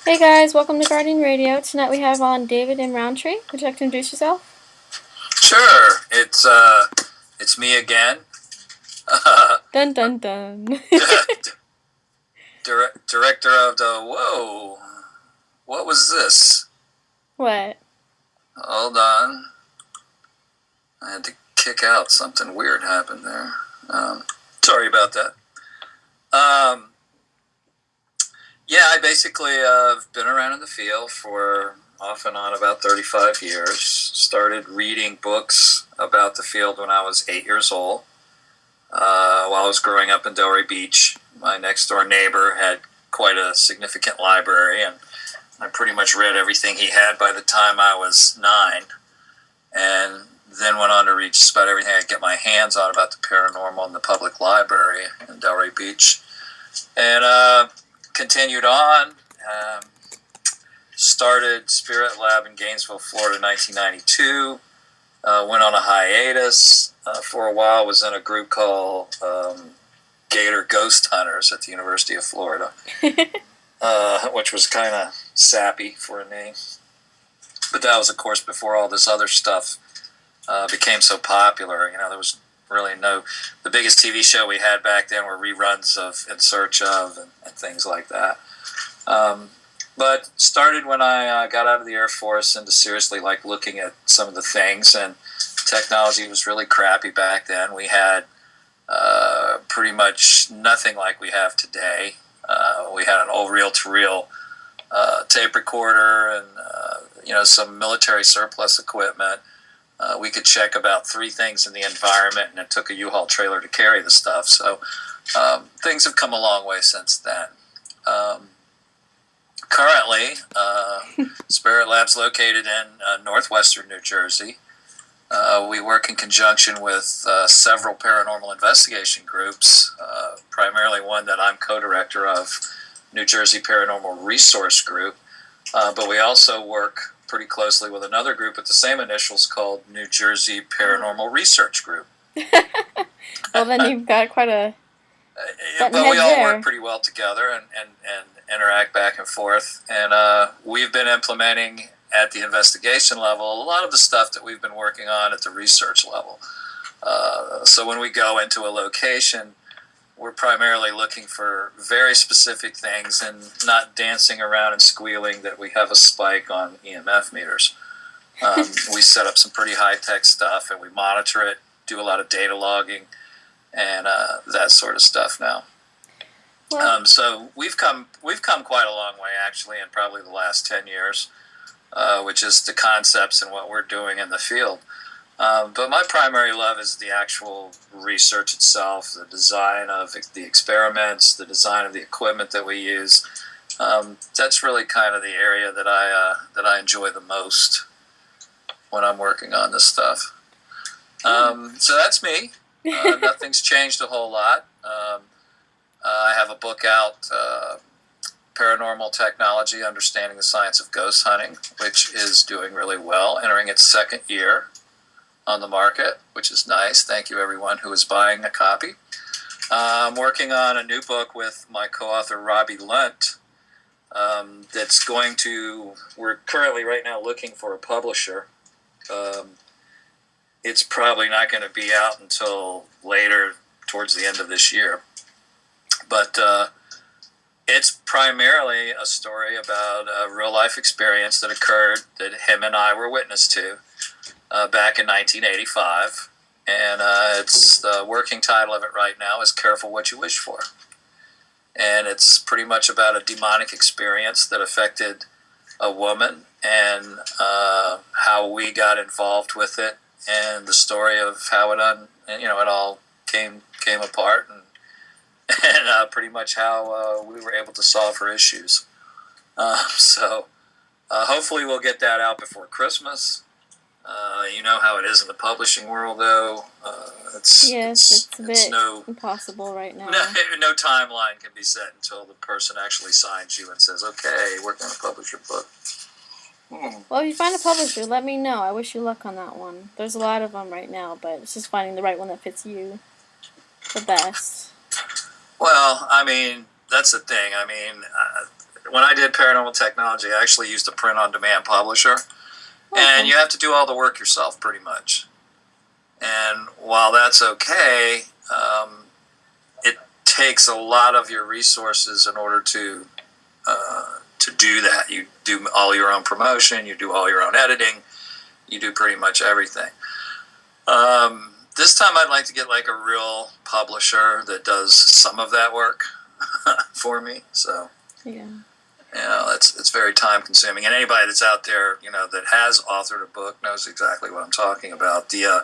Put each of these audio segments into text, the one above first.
Hey guys, welcome to Guardian Radio. Tonight we have on David and Rountree. Would you like to introduce yourself? Sure, it's me again. Dun dun dun. Director of the Whoa. What was this? What? Hold on. I had to kick out. Something weird happened there. Sorry about that. Yeah, I basically have been around in the field for off and on about 35 years. Started reading books about the field when I was 8 years old. While I was growing up in Delray Beach, my next door neighbor had quite a significant library, and I pretty much read everything he had by the time I was 9, and then went on to read just about everything I could get my hands on about the paranormal in the public library in Delray Beach, and continued on. Started Spirit Lab in Gainesville, Florida in 1992. Went on a hiatus for a while. Was in a group called Gator Ghost Hunters at the University of Florida, which was kind of sappy for a name. But that was, of course, before all this other stuff became so popular. You know, there was really the biggest TV show we had back then were reruns of In Search of and things like that. But started when I got out of the Air Force into seriously looking at some of the things, and technology was really crappy back then. We had pretty much nothing like we have today. We had an old reel-to-reel tape recorder and some military surplus equipment. We could check about 3 things in the environment, and it took a U-Haul trailer to carry the stuff. So things have come a long way since then. Currently, Spirit Lab's located in northwestern New Jersey. We work in conjunction with several paranormal investigation groups, primarily one that I'm co-director of, New Jersey Paranormal Resource Group. But we also work pretty closely with another group with the same initials called New Jersey Paranormal Research Group. Well, then you've got quite a but we all work pretty well together and interact back and forth. And we've been implementing at the investigation level a lot of the stuff that we've been working on at the research level. So when we go into a location, we're primarily looking for very specific things and not dancing around and squealing that we have a spike on EMF meters. We set up some pretty high-tech stuff, and we monitor it, do a lot of data logging, and that sort of stuff now. Well, so we've come quite a long way, actually, in probably the last 10 years, with just the concepts and what we're doing in the field. But my primary love is the actual research itself, the design of the experiments, the design of the equipment that we use. That's really kind of the area that I enjoy the most when I'm working on this stuff. So that's me. Nothing's changed a whole lot. I have a book out, Paranormal Technology, Understanding the Science of Ghost Hunting, which is doing really well, entering its 2nd year on the market, which is nice. Thank you, everyone who is buying a copy. I'm working on a new book with my co-author, Robbie Lunt, we're currently right now looking for a publisher. It's probably not going to be out until later, towards the end of this year. But it's primarily a story about a real-life experience that occurred that him and I were witness to back in 1985. And it's the working title of it right now is Careful What You Wish For. And it's pretty much about a demonic experience that affected a woman and how we got involved with it, and the story of how it all came apart, and pretty much how we were able to solve her issues. So hopefully we'll get that out before Christmas. You know how it is in the publishing world, though. It's a bit impossible right now. No timeline can be set until the person actually signs you and says, okay, we're going to publish your book. Well, if you find a publisher, let me know. I wish you luck on that one. There's a lot of them right now, but it's just finding the right one that fits you the best. Well, I mean, that's the thing. I mean, when I did paranormal technology, I actually used a print-on-demand publisher, and you have to do all the work yourself, pretty much. And while that's okay, it takes a lot of your resources in order to do that. You do all your own promotion, you do all your own editing, you do pretty much everything. This time I'd like to get like a real publisher that does some of that work for me. So, it's very time consuming. And anybody that's out there, that has authored a book knows exactly what I'm talking about. The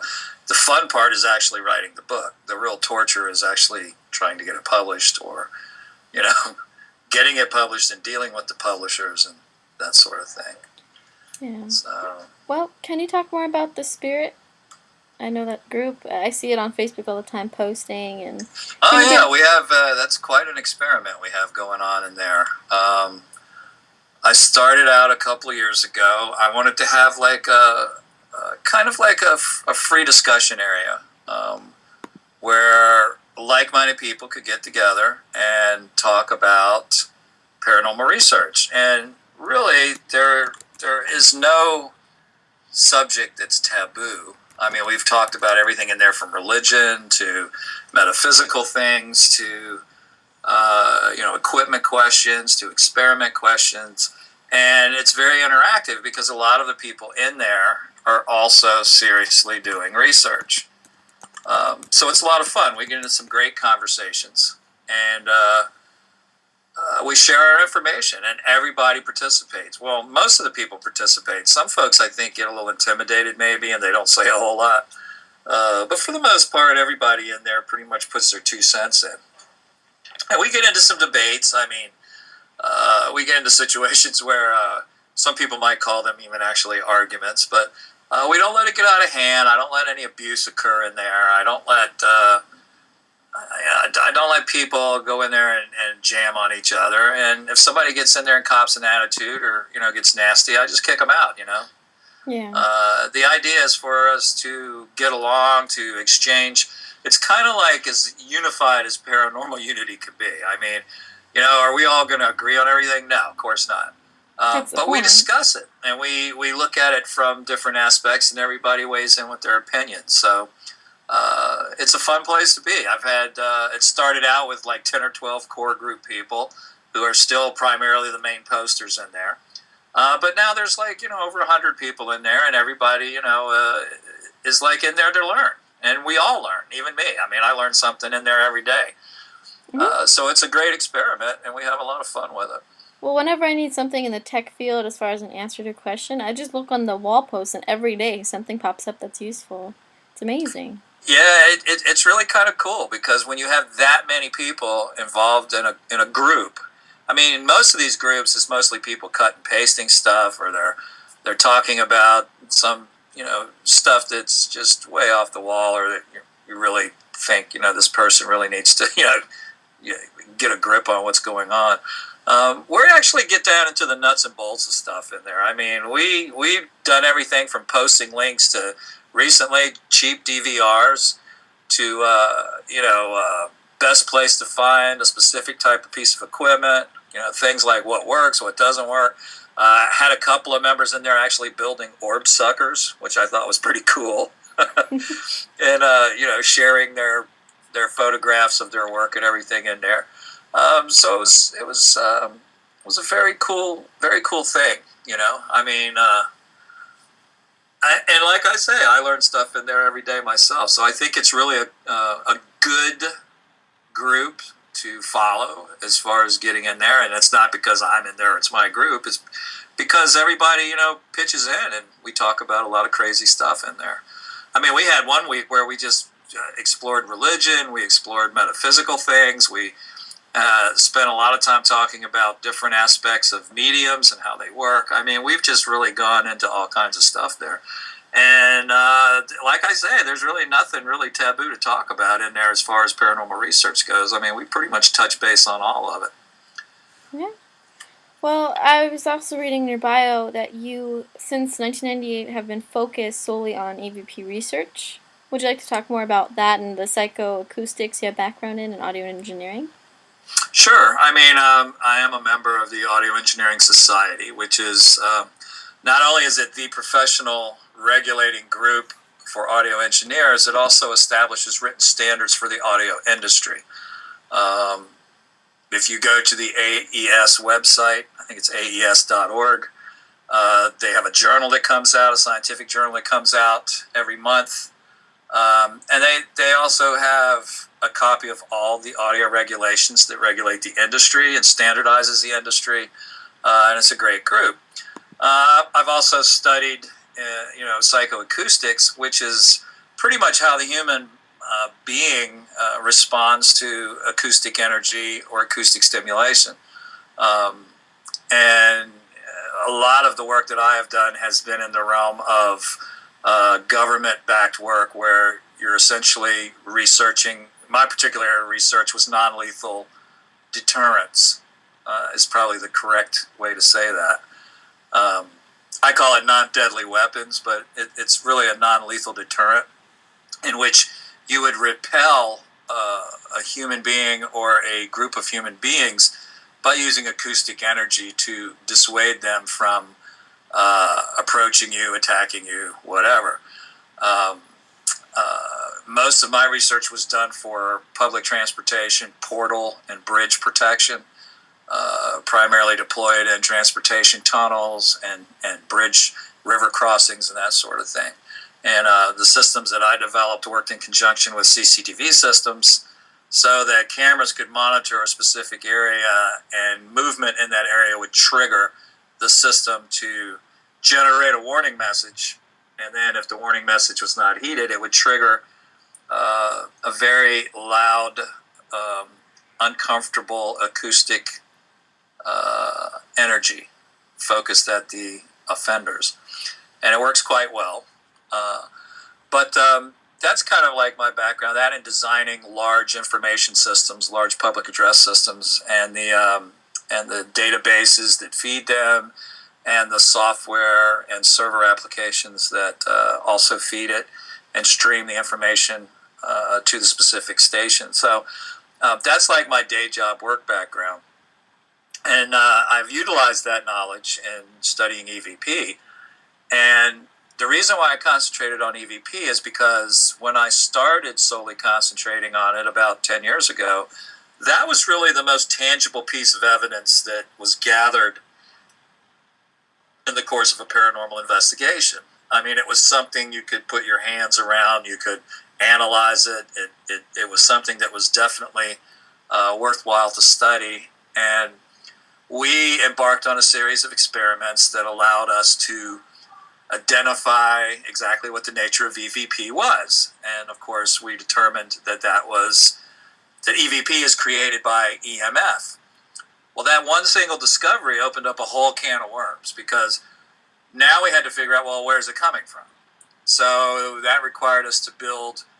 fun part is actually writing the book. The real torture is actually trying to get it published, or, getting it published and dealing with the publishers and that sort of thing. Yeah. So, well, can you talk more about the Spirit? I know that group. I see it on Facebook all the time, posting and. We have. That's quite an experiment we have going on in there. I started out a couple of years ago. I wanted to have like kind of like a free discussion area where like-minded people could get together and talk about paranormal research. And really, there is no subject that's taboo. I mean, we've talked about everything in there, from religion to metaphysical things to, equipment questions to experiment questions. And it's very interactive because a lot of the people in there are also seriously doing research. So it's a lot of fun. We get into some great conversations, and we share our information, and everybody participates. Well, most of the people participate. Some folks, I think, get a little intimidated maybe, and they don't say a whole lot. But for the most part, everybody in there pretty much puts their 2 cents in. And we get into some debates. I mean, we get into situations where some people might call them even actually arguments, but we don't let it get out of hand. I don't let any abuse occur in there. I don't let people go in there and jam on each other. And if somebody gets in there and cops an attitude or, gets nasty, I just kick them out, Yeah. The idea is for us to get along, to exchange. It's kind of like as unified as paranormal unity could be. I mean, are we all going to agree on everything? No, of course not. But we discuss it, and we look at it from different aspects, and everybody weighs in with their opinions. So it's a fun place to be. I've had it started out with like 10 or 12 core group people who are still primarily the main posters in there. But now there's like, over 100 people in there, and everybody, is like in there to learn. And we all learn, even me. I mean, I learn something in there every day. So it's a great experiment, and we have a lot of fun with it. Well, whenever I need something in the tech field as far as an answer to a question, I just look on the wall post, and every day something pops up that's useful. It's amazing. Yeah, it's really kind of cool, because when you have that many people involved in a group, I mean, most of these groups is mostly people cut and pasting stuff, or they're talking about some stuff that's just way off the wall, or that you really think this person really needs to get a grip on what's going on. We actually get down into the nuts and bolts of stuff in there. I mean, we've done everything from posting links to recently cheap DVRs to best place to find a specific type of piece of equipment. Things like what works, what doesn't work. Had a couple of members in there actually building orb suckers, which I thought was pretty cool, and sharing their photographs of their work and everything in there. So it was a very cool thing. I mean, and like I say, I learn stuff in there every day myself. So I think it's really a good group to follow as far as getting in there. And it's not because I'm in there, it's my group. It's because everybody, pitches in, and we talk about a lot of crazy stuff in there. I mean, we had one week where we just explored religion, we explored metaphysical things, we spent a lot of time talking about different aspects of mediums and how they work. I mean, we've just really gone into all kinds of stuff there. And like I say, there's really nothing really taboo to talk about in there as far as paranormal research goes. I mean, we pretty much touch base on all of it. Yeah. Well, I was also reading in your bio that you, since 1998, have been focused solely on AVP research. Would you like to talk more about that and the psychoacoustics you have background in and audio engineering? Sure. I mean, I am a member of the Audio Engineering Society, which is not only is it the professional regulating group for audio engineers, it also establishes written standards for the audio industry. Um, if you go to the AES website, I think it's aes.org, they have a journal that comes out, a scientific journal that comes out every month. And they also have a copy of all the audio regulations that regulate the industry and standardizes the industry. And it's a great group. I've also studied, psychoacoustics, which is pretty much how the human being responds to acoustic energy or acoustic stimulation. And a lot of the work that I have done has been in the realm of government-backed work where you're essentially researching. My particular area of research was non-lethal deterrence, is probably the correct way to say that. I call it non-deadly weapons, but it's really a non-lethal deterrent in which you would repel a human being or a group of human beings by using acoustic energy to dissuade them from approaching you, attacking you, whatever. Most of my research was done for public transportation, portal, and bridge protection, primarily deployed in transportation tunnels and bridge river crossings and that sort of thing. And the systems that I developed worked in conjunction with CCTV systems so that cameras could monitor a specific area and movement in that area would trigger the system to generate a warning message. And then if the warning message was not heeded, it would trigger a very loud, uncomfortable acoustic energy focused at the offenders. And it works quite well. But that's kind of like my background, that in designing large information systems, large public address systems, and the databases that feed them, and the software and server applications that also feed it and stream the information to the specific station. So that's like my day job work background. And I've utilized that knowledge in studying EVP. And the reason why I concentrated on EVP is because when I started solely concentrating on it about 10 years ago, that was really the most tangible piece of evidence that was gathered in the course of a paranormal investigation. I mean, it was something you could put your hands around, you could analyze it. It was something that was definitely worthwhile to study. And we embarked on a series of experiments that allowed us to identify exactly what the nature of EVP was. And of course, we determined that EVP is created by EMF. Well, that one single discovery opened up a whole can of worms because now we had to figure out, well, where's it coming from? So that required us to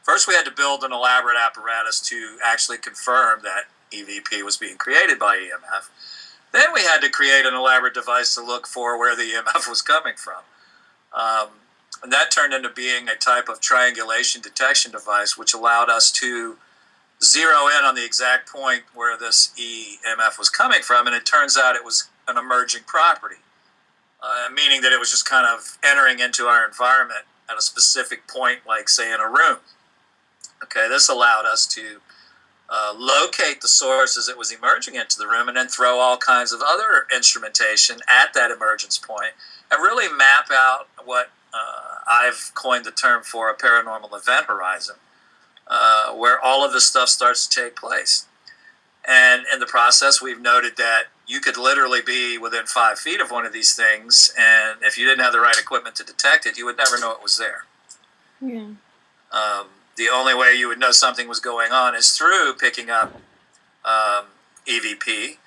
first we had to build an elaborate apparatus to actually confirm that EVP was being created by EMF. Then we had to create an elaborate device to look for where the EMF was coming from. And that turned into being a type of triangulation detection device, which allowed us to zero in on the exact point where this EMF was coming from, and it turns out it was an emerging property, meaning that it was just kind of entering into our environment at a specific point, like, say, in a room. Okay, this allowed us to locate the source as it was emerging into the room and then throw all kinds of other instrumentation at that emergence point and really map out what I've coined the term for a paranormal event horizon, where all of this stuff starts to take place. And in the process, we've noted that you could literally be within 5 feet of one of these things, and if you didn't have the right equipment to detect it, you would never know it was there. Yeah. The only way you would know something was going on is through picking up EVP,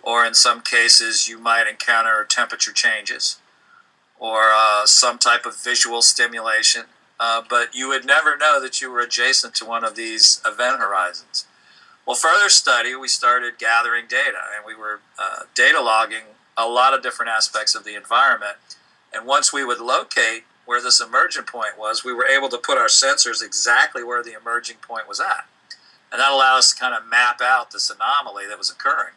or in some cases you might encounter temperature changes or some type of visual stimulation, but you would never know that you were adjacent to one of these event horizons. Well, further study, we started gathering data, and we were data logging a lot of different aspects of the environment. And once we would locate where this emergent point was, we were able to put our sensors exactly where the emerging point was at. And that allowed us to kind of map out this anomaly that was occurring.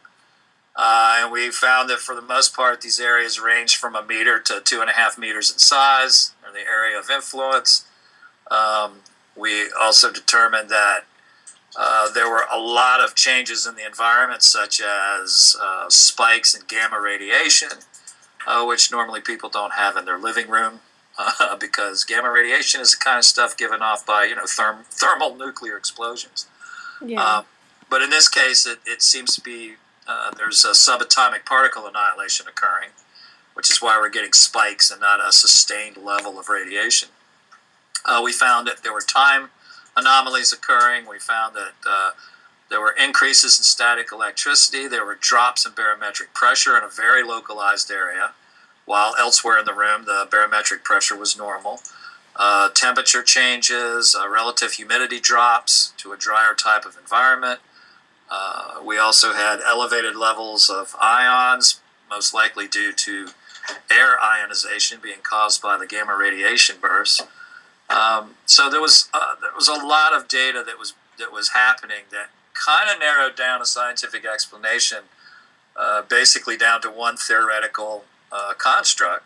And we found that for the most part, these areas ranged from 1 meter to 2.5 meters in size, or the area of influence. We also determined that there were a lot of changes in the environment, such as spikes in gamma radiation, which normally people don't have in their living room, because gamma radiation is the kind of stuff given off by thermal nuclear explosions. Yeah. But in this case, it seems to be there's a subatomic particle annihilation occurring, which is why we're getting spikes and not a sustained level of radiation. We found that there were time anomalies occurring. We found that there were increases in static electricity. There were drops in barometric pressure in a very localized area, while elsewhere in the room the barometric pressure was normal. Temperature changes, relative humidity drops to a drier type of environment. We also had elevated levels of ions, most likely due to air ionization being caused by the gamma radiation bursts. So there was a lot of data that was happening that kind of narrowed down a scientific explanation, basically down to one theoretical construct,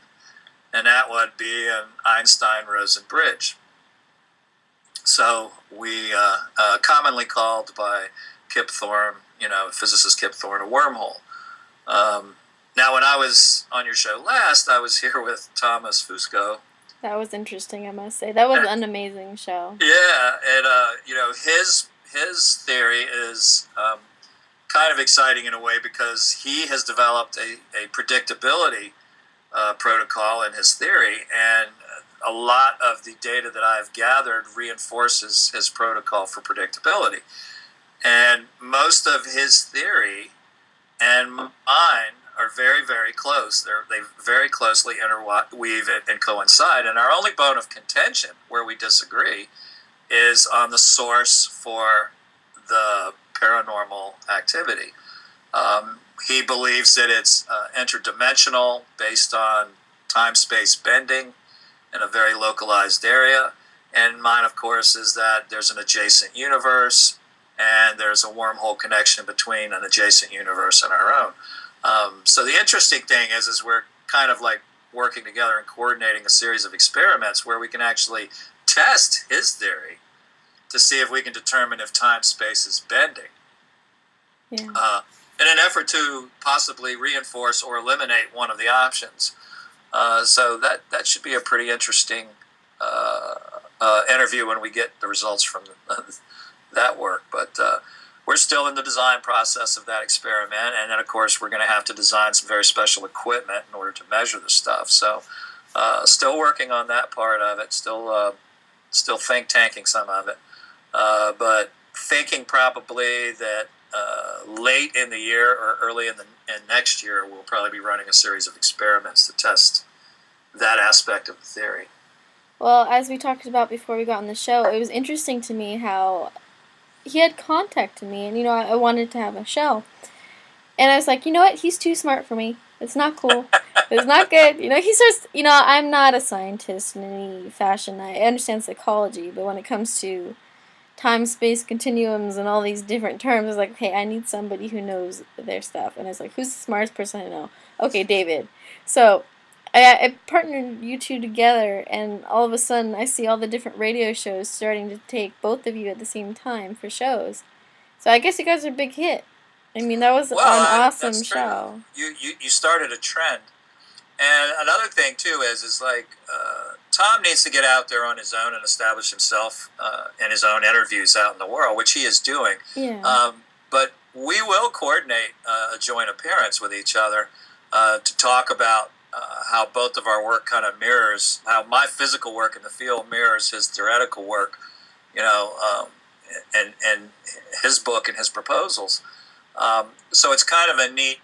and that would be an Einstein-Rosen bridge. So we commonly called by Kip Thorne, physicist Kip Thorne, a wormhole. Now, when I was on your show last, I was here with Thomas Fusco. That was interesting, I must say. That was an amazing show. Yeah, and his theory is kind of exciting in a way because he has developed a predictability protocol in his theory, and a lot of the data that I've gathered reinforces his protocol for predictability. And most of his theory and mine are very, very close. They very closely interweave and coincide. And our only bone of contention where we disagree is on the source for the paranormal activity. He believes that it's interdimensional, based on time-space bending in a very localized area. And mine, of course, is that there's an adjacent universe, and there's a wormhole connection between an adjacent universe and our own. So the interesting thing is we're kind of like working together and coordinating a series of experiments where we can actually test his theory to see if we can determine if time-space is bending. Yeah. In an effort to possibly reinforce or eliminate one of the options. So that should be a pretty interesting interview when we get the results from that work. But we're still in the design process of that experiment, and then of course we're going to have to design some very special equipment in order to measure the stuff. So still working on that part of it, still think tanking some of it, but thinking probably that late in the year or early in next year we'll probably be running a series of experiments to test that aspect of the theory. Well, as we talked about before we got on the show, it was interesting to me how he had contacted me, and I wanted to have a show, and I was like, you know what, he's too smart for me. It's not cool. It's not good. He starts. I'm not a scientist in any fashion. I understand psychology, but when it comes to time space continuums and all these different terms, I was like, okay, I need somebody who knows their stuff. And I was like, who's the smartest person I know? Okay, David. So I partnered you two together, and all of a sudden I see all the different radio shows starting to take both of you at the same time for shows. So I guess you guys are a big hit. I mean, that was an awesome show. You started a trend. And another thing too is like Tom needs to get out there on his own and establish himself in his own interviews out in the world, which he is doing. Yeah. But we will coordinate a joint appearance with each other to talk about how both of our work kind of mirrors, how my physical work in the field mirrors his theoretical work, and his book and his proposals. So it's kind of a neat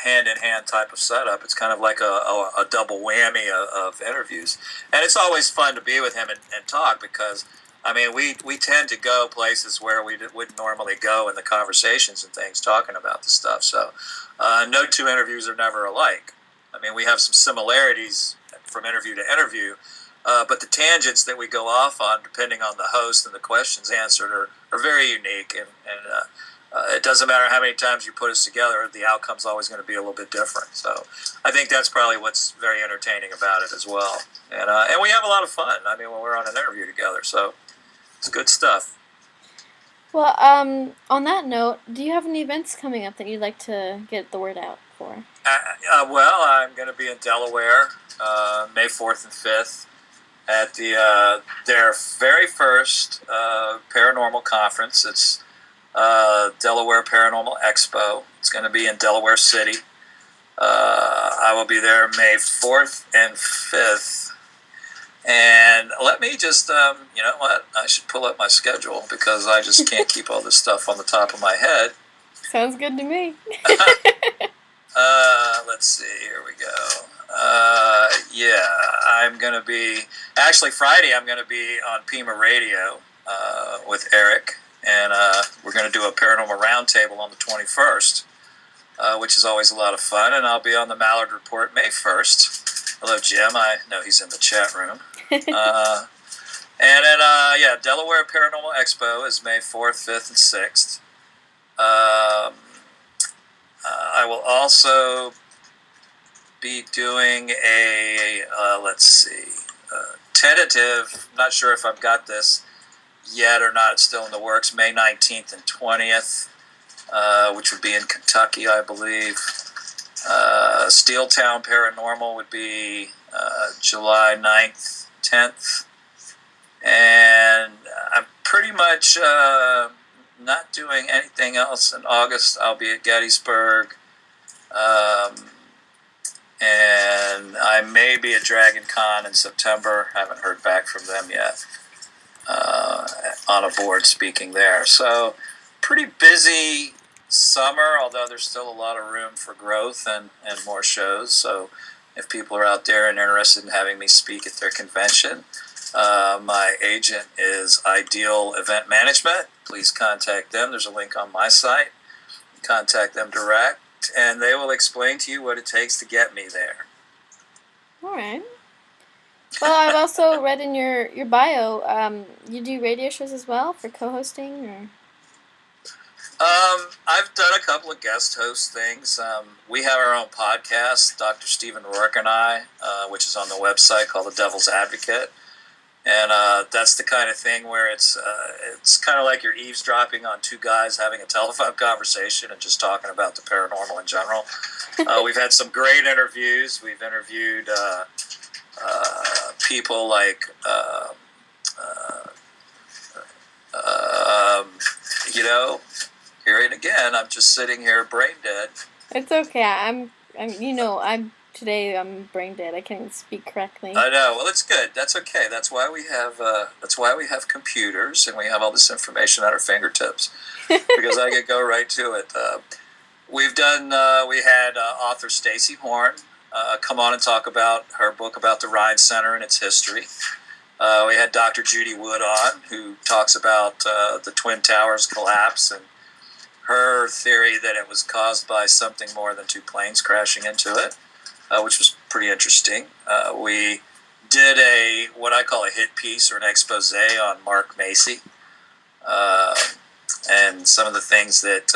hand-in-hand type of setup. It's kind of like a double whammy of interviews. And it's always fun to be with him and talk because, I mean, we tend to go places where we wouldn't normally go in the conversations and things, talking about the stuff. So no two interviews are never alike. I mean, we have some similarities from interview to interview, But the tangents that we go off on, depending on the host and the questions answered, are very unique. And it doesn't matter how many times you put us together, the outcome's always going to be a little bit different. So I think that's probably what's very entertaining about it as well. And we have a lot of fun. I mean, when we're on an interview together, so it's good stuff. Well, on that note, do you have any events coming up that you'd like to get the word out for? Well, I'm going to be in Delaware May 4th and 5th at their very first paranormal conference. It's Delaware Paranormal Expo. It's going to be in Delaware City. I will be there May 4th and 5th. And let me just, you know what? I should pull up my schedule because I just can't keep all this stuff on the top of my head. Sounds good to me. Let's see. Here we go. Yeah, I'm going to be... Actually, Friday I'm going to be on Pima Radio with Eric. And we're going to do a paranormal roundtable on the 21st, which is always a lot of fun. And I'll be on the Mallard Report May 1st. Hello, Jim. I know he's in the chat room. And then, yeah, Delaware Paranormal Expo is May 4th, 5th, and 6th. I will also be doing let's see, tentative, not sure if I've got this yet or not, it's still in the works, May 19th and 20th, which would be in Kentucky, I believe. Steeltown Paranormal would be July 9th, 10th. And I'm pretty much not doing anything else in August. I'll be at Gettysburg. And I may be at Dragon Con in September. Haven't heard back from them yet. On a board speaking there. So pretty busy summer, although there's still a lot of room for growth and more shows. So if people are out there and interested in having me speak at their convention, my agent is Ideal Event Management. Please contact them. There's a link on my site. Contact them direct, and they will explain to you what it takes to get me there. All right. Well, I've also read in your bio, you do radio shows as well for co-hosting, or? I've done a couple of guest host things. We have our own podcast, Dr. Stephen Rourke and I, which is on the website called The Devil's Advocate. And that's the kind of thing where it's kind of like you're eavesdropping on two guys having a telephone conversation and just talking about the paranormal in general. We've had some great interviews. We've interviewed people like, you know, here it again. I'm just sitting here brain dead. It's okay. I'm today I'm brain dead. I can't even speak correctly. I know. Well, it's good. That's okay. That's why we have computers and we have all this information at our fingertips because I could go right to it. We had author Stacey Horn come on and talk about her book about the Rhine Center and its history. We had Dr. Judy Wood on, who talks about the Twin Towers collapse and her theory that it was caused by something more than two planes crashing into it, which was pretty interesting. We did what I call a hit piece or an expose on Mark Macy and some of the things that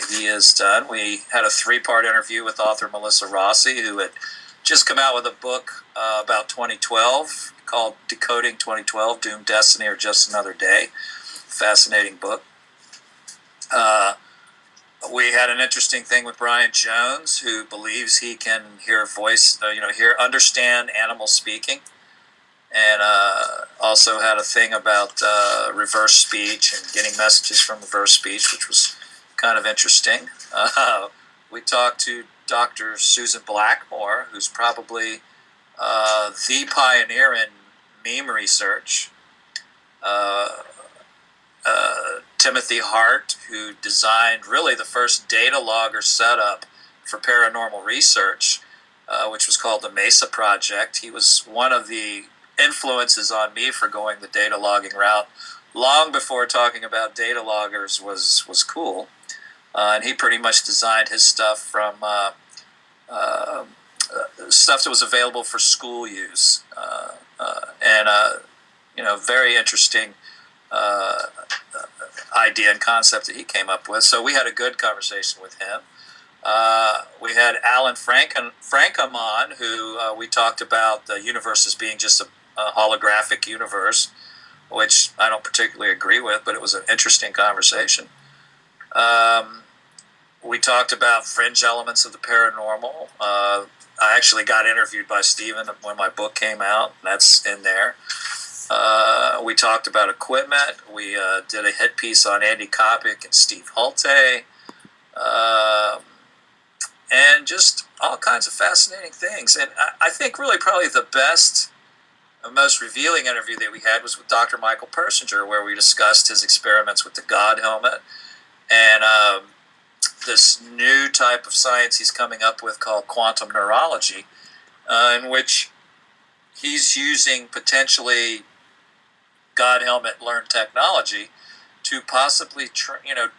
he has done. We had a 3-part interview with author Melissa Rossi, who had just come out with a book about 2012 called Decoding 2012, Doomed Destiny or Just Another Day. Fascinating book. We had an interesting thing with Brian Jones, who believes he can hear understand animals speaking, and also had a thing about reverse speech and getting messages from reverse speech, which was kind of interesting. We talked to Dr. Susan Blackmore, who's probably the pioneer in meme research. Timothy Hart, who designed really the first data logger setup for paranormal research, which was called the Mesa Project. He was one of the influences on me for going the data logging route long before talking about data loggers was cool. And he pretty much designed his stuff from stuff that was available for school use. and very interesting idea and concept that he came up with. So we had a good conversation with him. We had Alan Frankham on, who we talked about the universe as being just a holographic universe, which I don't particularly agree with, but it was an interesting conversation. We talked about fringe elements of the paranormal. I actually got interviewed by Stephen when my book came out. That's in there. We talked about equipment. We did a hit piece on Andy Kopic and Steve Hulte. And just all kinds of fascinating things. And I think really probably the best, most revealing interview that we had was with Dr. Michael Persinger, where we discussed his experiments with the God helmet and this new type of science he's coming up with called quantum neurology, in which he's using potentially God helmet learned technology to possibly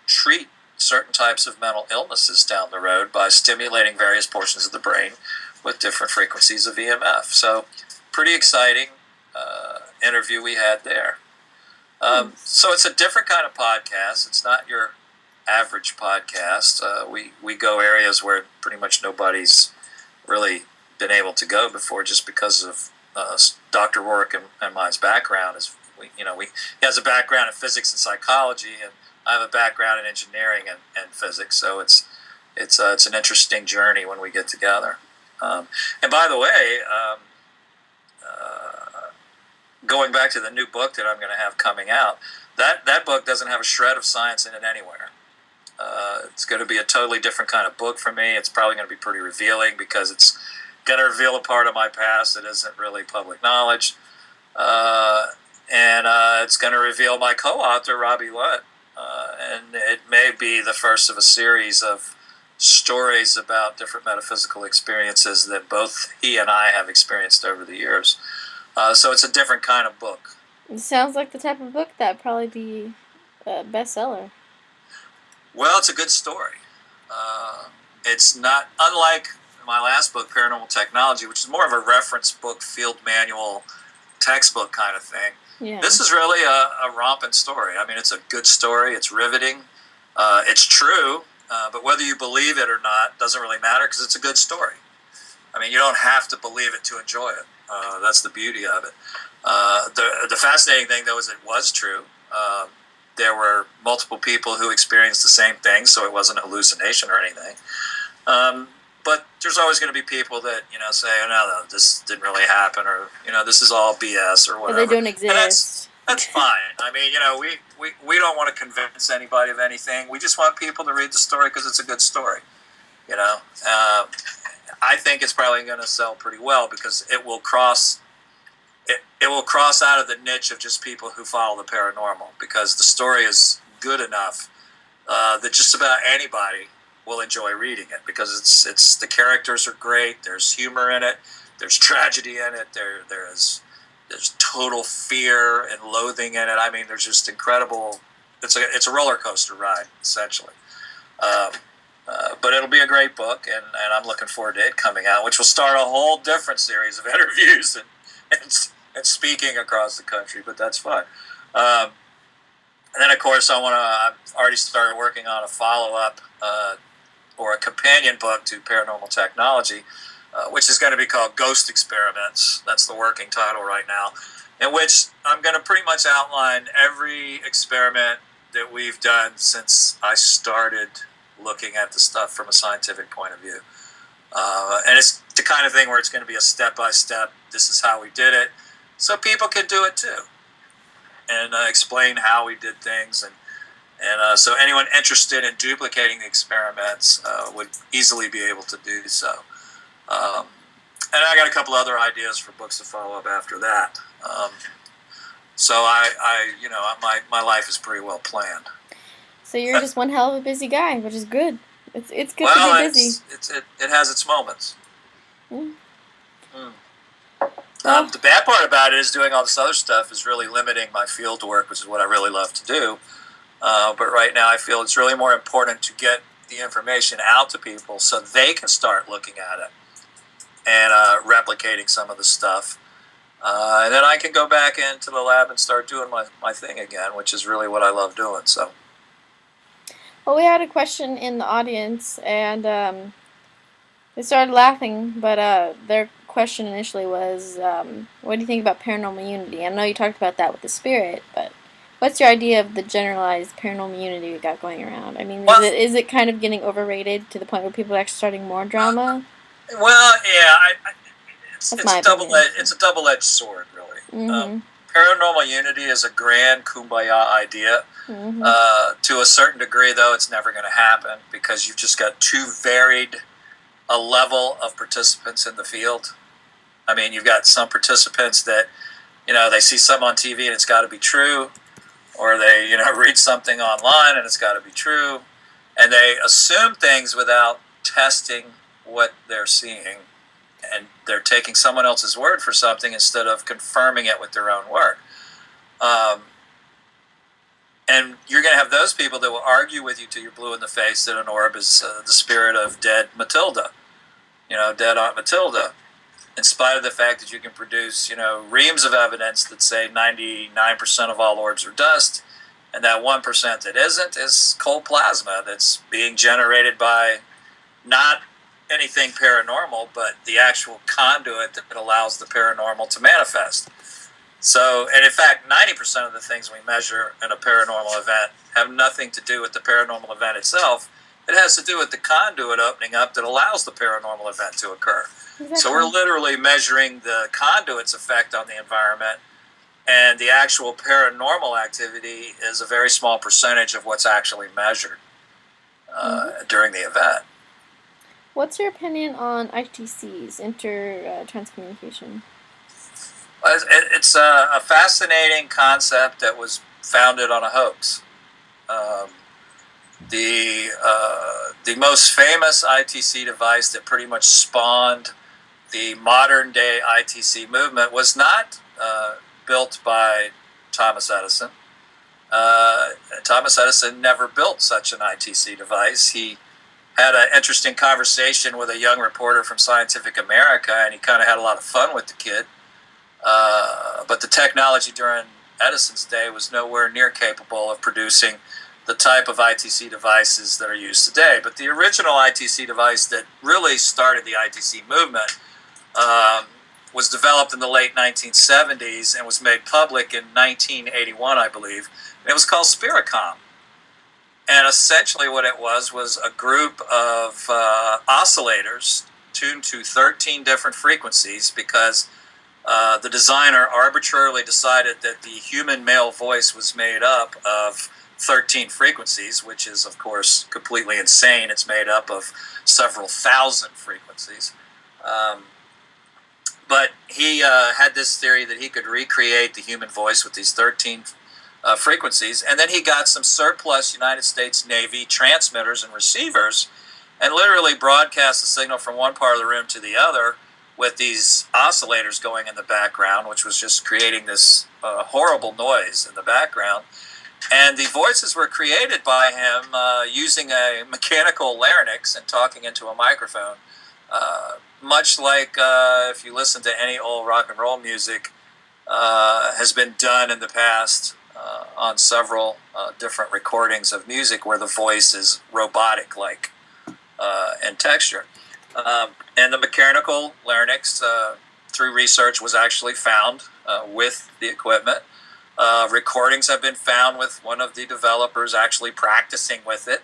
treat certain types of mental illnesses down the road by stimulating various portions of the brain with different frequencies of EMF. So pretty exciting interview we had there. So it's a different kind of podcast. It's not your average podcast. We go areas where pretty much nobody's really been able to go before, just because of Dr. Rourke and mine's background. He has a background in physics and psychology, and I have a background in engineering and physics. So it's an interesting journey when we get together. And by the way, going back to the new book that I'm going to have coming out, that book doesn't have a shred of science in it anywhere. It's going to be a totally different kind of book for me. It's probably going to be pretty revealing, because it's going to reveal a part of my past that isn't really public knowledge. And it's going to reveal my co-author, Robbie Lutt. And it may be the first of a series of stories about different metaphysical experiences that both he and I have experienced over the years. So it's a different kind of book. It sounds like the type of book that would probably be a bestseller. Well, it's a good story. It's not unlike my last book, Paranormal Technology, which is more of a reference book, field manual, textbook kind of thing. Yeah. This is really a romping story. I mean, it's a good story. It's riveting. It's true, but whether you believe it or not doesn't really matter, because it's a good story. I mean, you don't have to believe it to enjoy it. That's the beauty of it. The fascinating thing, though, is it was true. There were multiple people who experienced the same thing, so it wasn't a hallucination or anything. But there's always going to be people that, say, oh, no, this didn't really happen, or, this is all BS or whatever. Or they don't exist. That's fine. I mean, we don't want to convince anybody of anything. We just want people to read the story because it's a good story. I think it's probably going to sell pretty well, because it will cross out of the niche of just people who follow the paranormal, because the story is good enough that just about anybody will enjoy reading it, because it's the characters are great. There's humor in it. There's tragedy in it. There's total fear and loathing in it. I mean, there's just incredible. It's a roller coaster ride, essentially. But it'll be a great book, and I'm looking forward to it coming out, which will start a whole different series of interviews and speaking across the country. But that's fun. And then, of course, I've already started working on a follow-up or a companion book to Paranormal Technology, which is going to be called Ghost Experiments. That's the working title right now, in which I'm going to pretty much outline every experiment that we've done since I started looking at the stuff from a scientific point of view. And it's the kind of thing where it's going to be a step-by-step, this is how we did it, so people can do it too, and explain how we did things. And so anyone interested in duplicating the experiments would easily be able to do so. And I got a couple other ideas for books to follow up after that. So my life is pretty well planned. So you're just one hell of a busy guy, which is good. It's good to be busy. It has its moments. Mm. The bad part about it is doing all this other stuff is really limiting my field work, which is what I really love to do. But right now I feel it's really more important to get the information out to people so they can start looking at it and replicating some of the stuff. And then I can go back into the lab and start doing my thing again, which is really what I love doing. So. Well, we had a question in the audience, and they started laughing, but their question initially was, what do you think about paranormal unity? I know you talked about that with the spirit, but what's your idea of the generalized paranormal unity we got going around? I mean, is it kind of getting overrated to the point where people are actually starting more drama? Well, yeah, it's a double-edged sword, really. Mm-hmm. Paranormal unity is a grand kumbaya idea. Mm-hmm. To a certain degree, though, it's never going to happen because you've just got too varied a level of participants in the field. I mean, you've got some participants that, they see something on TV and it's got to be true, or they, read something online and it's got to be true, and they assume things without testing what they're seeing, and they're taking someone else's word for something instead of confirming it with their own work. And you're going to have those people that will argue with you till you're blue in the face that an orb is the spirit of dead Matilda, dead Aunt Matilda, in spite of the fact that you can produce, reams of evidence that say 99% of all orbs are dust, and that 1% that isn't is cold plasma that's being generated by not anything paranormal, but the actual conduit that allows the paranormal to manifest. So, and in fact, 90% of the things we measure in a paranormal event have nothing to do with the paranormal event itself. It has to do with the conduit opening up that allows the paranormal event to occur. Exactly. So we're literally measuring the conduit's effect on the environment, and the actual paranormal activity is a very small percentage of what's actually measured during the event. What's your opinion on ITCs, inter-transcommunication? It's a fascinating concept that was founded on a hoax. The most famous ITC device that pretty much spawned the modern day ITC movement was not built by Thomas Edison. Thomas Edison never built such an ITC device. He had an interesting conversation with a young reporter from Scientific America, and he kind of had a lot of fun with the kid. But the technology during Edison's day was nowhere near capable of producing the type of ITC devices that are used today. But the original ITC device that really started the ITC movement was developed in the late 1970s and was made public in 1981, I believe. And it was called Spiricom. And essentially what it was a group of oscillators tuned to 13 different frequencies because the designer arbitrarily decided that the human male voice was made up of 13 frequencies, which is, of course, completely insane. It's made up of several thousand frequencies. But he had this theory that he could recreate the human voice with these 13 frequencies, and then he got some surplus United States Navy transmitters and receivers and literally broadcast the signal from one part of the room to the other with these oscillators going in the background, which was just creating this horrible noise in the background. And the voices were created by him using a mechanical larynx and talking into a microphone. Much like if you listen to any old rock and roll music, has been done in the past on several different recordings of music where the voice is robotic-like in texture. And the mechanical larynx, through research, was actually found with the equipment. Recordings have been found with one of the developers actually practicing with it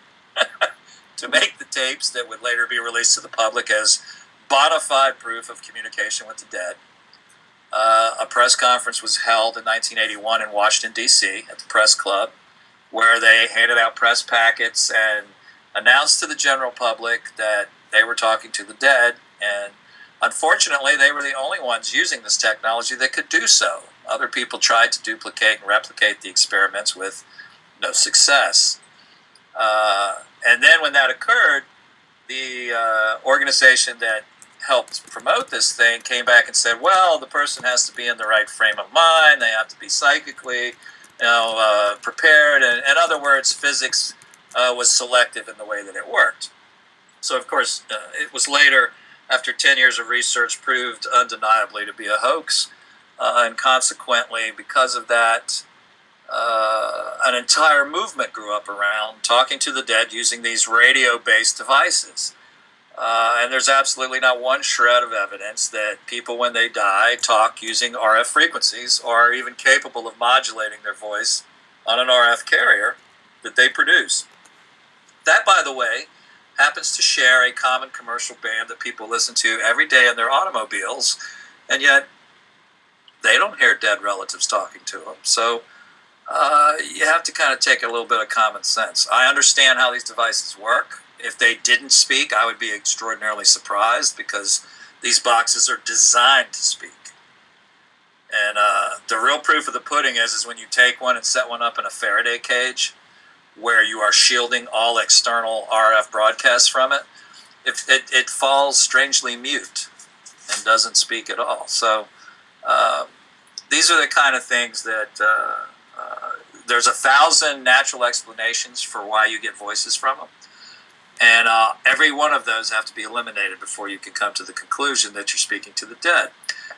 to make the tapes that would later be released to the public as bona fide proof of communication with the dead. A press conference was held in 1981 in Washington, D.C. at the Press Club, where they handed out press packets and announced to the general public that they were talking to the dead, and unfortunately they were the only ones using this technology that could do so. Other people tried to duplicate and replicate the experiments with no success. And then when that occurred, the organization that helped promote this thing came back and said, well, the person has to be in the right frame of mind, they have to be psychically prepared, and in other words, physics was selective in the way that it worked. So, of course, it was later, after 10 years of research, proved undeniably to be a hoax. and consequently, because of that, an entire movement grew up around talking to the dead using these radio-based devices. And there's absolutely not one shred of evidence that people, when they die, talk using RF frequencies or are even capable of modulating their voice on an RF carrier that they produce. That, by the way, happens to share a common commercial band that people listen to every day in their automobiles, and yet they don't hear dead relatives talking to them. So you have to kind of take a little bit of common sense. I understand how these devices work. If they didn't speak, I would be extraordinarily surprised, because these boxes are designed to speak. And the real proof of the pudding is when you take one and set one up in a Faraday cage where you are shielding all external RF broadcasts from it, it falls strangely mute and doesn't speak at all. So these are the kind of things that there's 1,000 natural explanations for why you get voices from them. And every one of those have to be eliminated before you can come to the conclusion that you're speaking to the dead.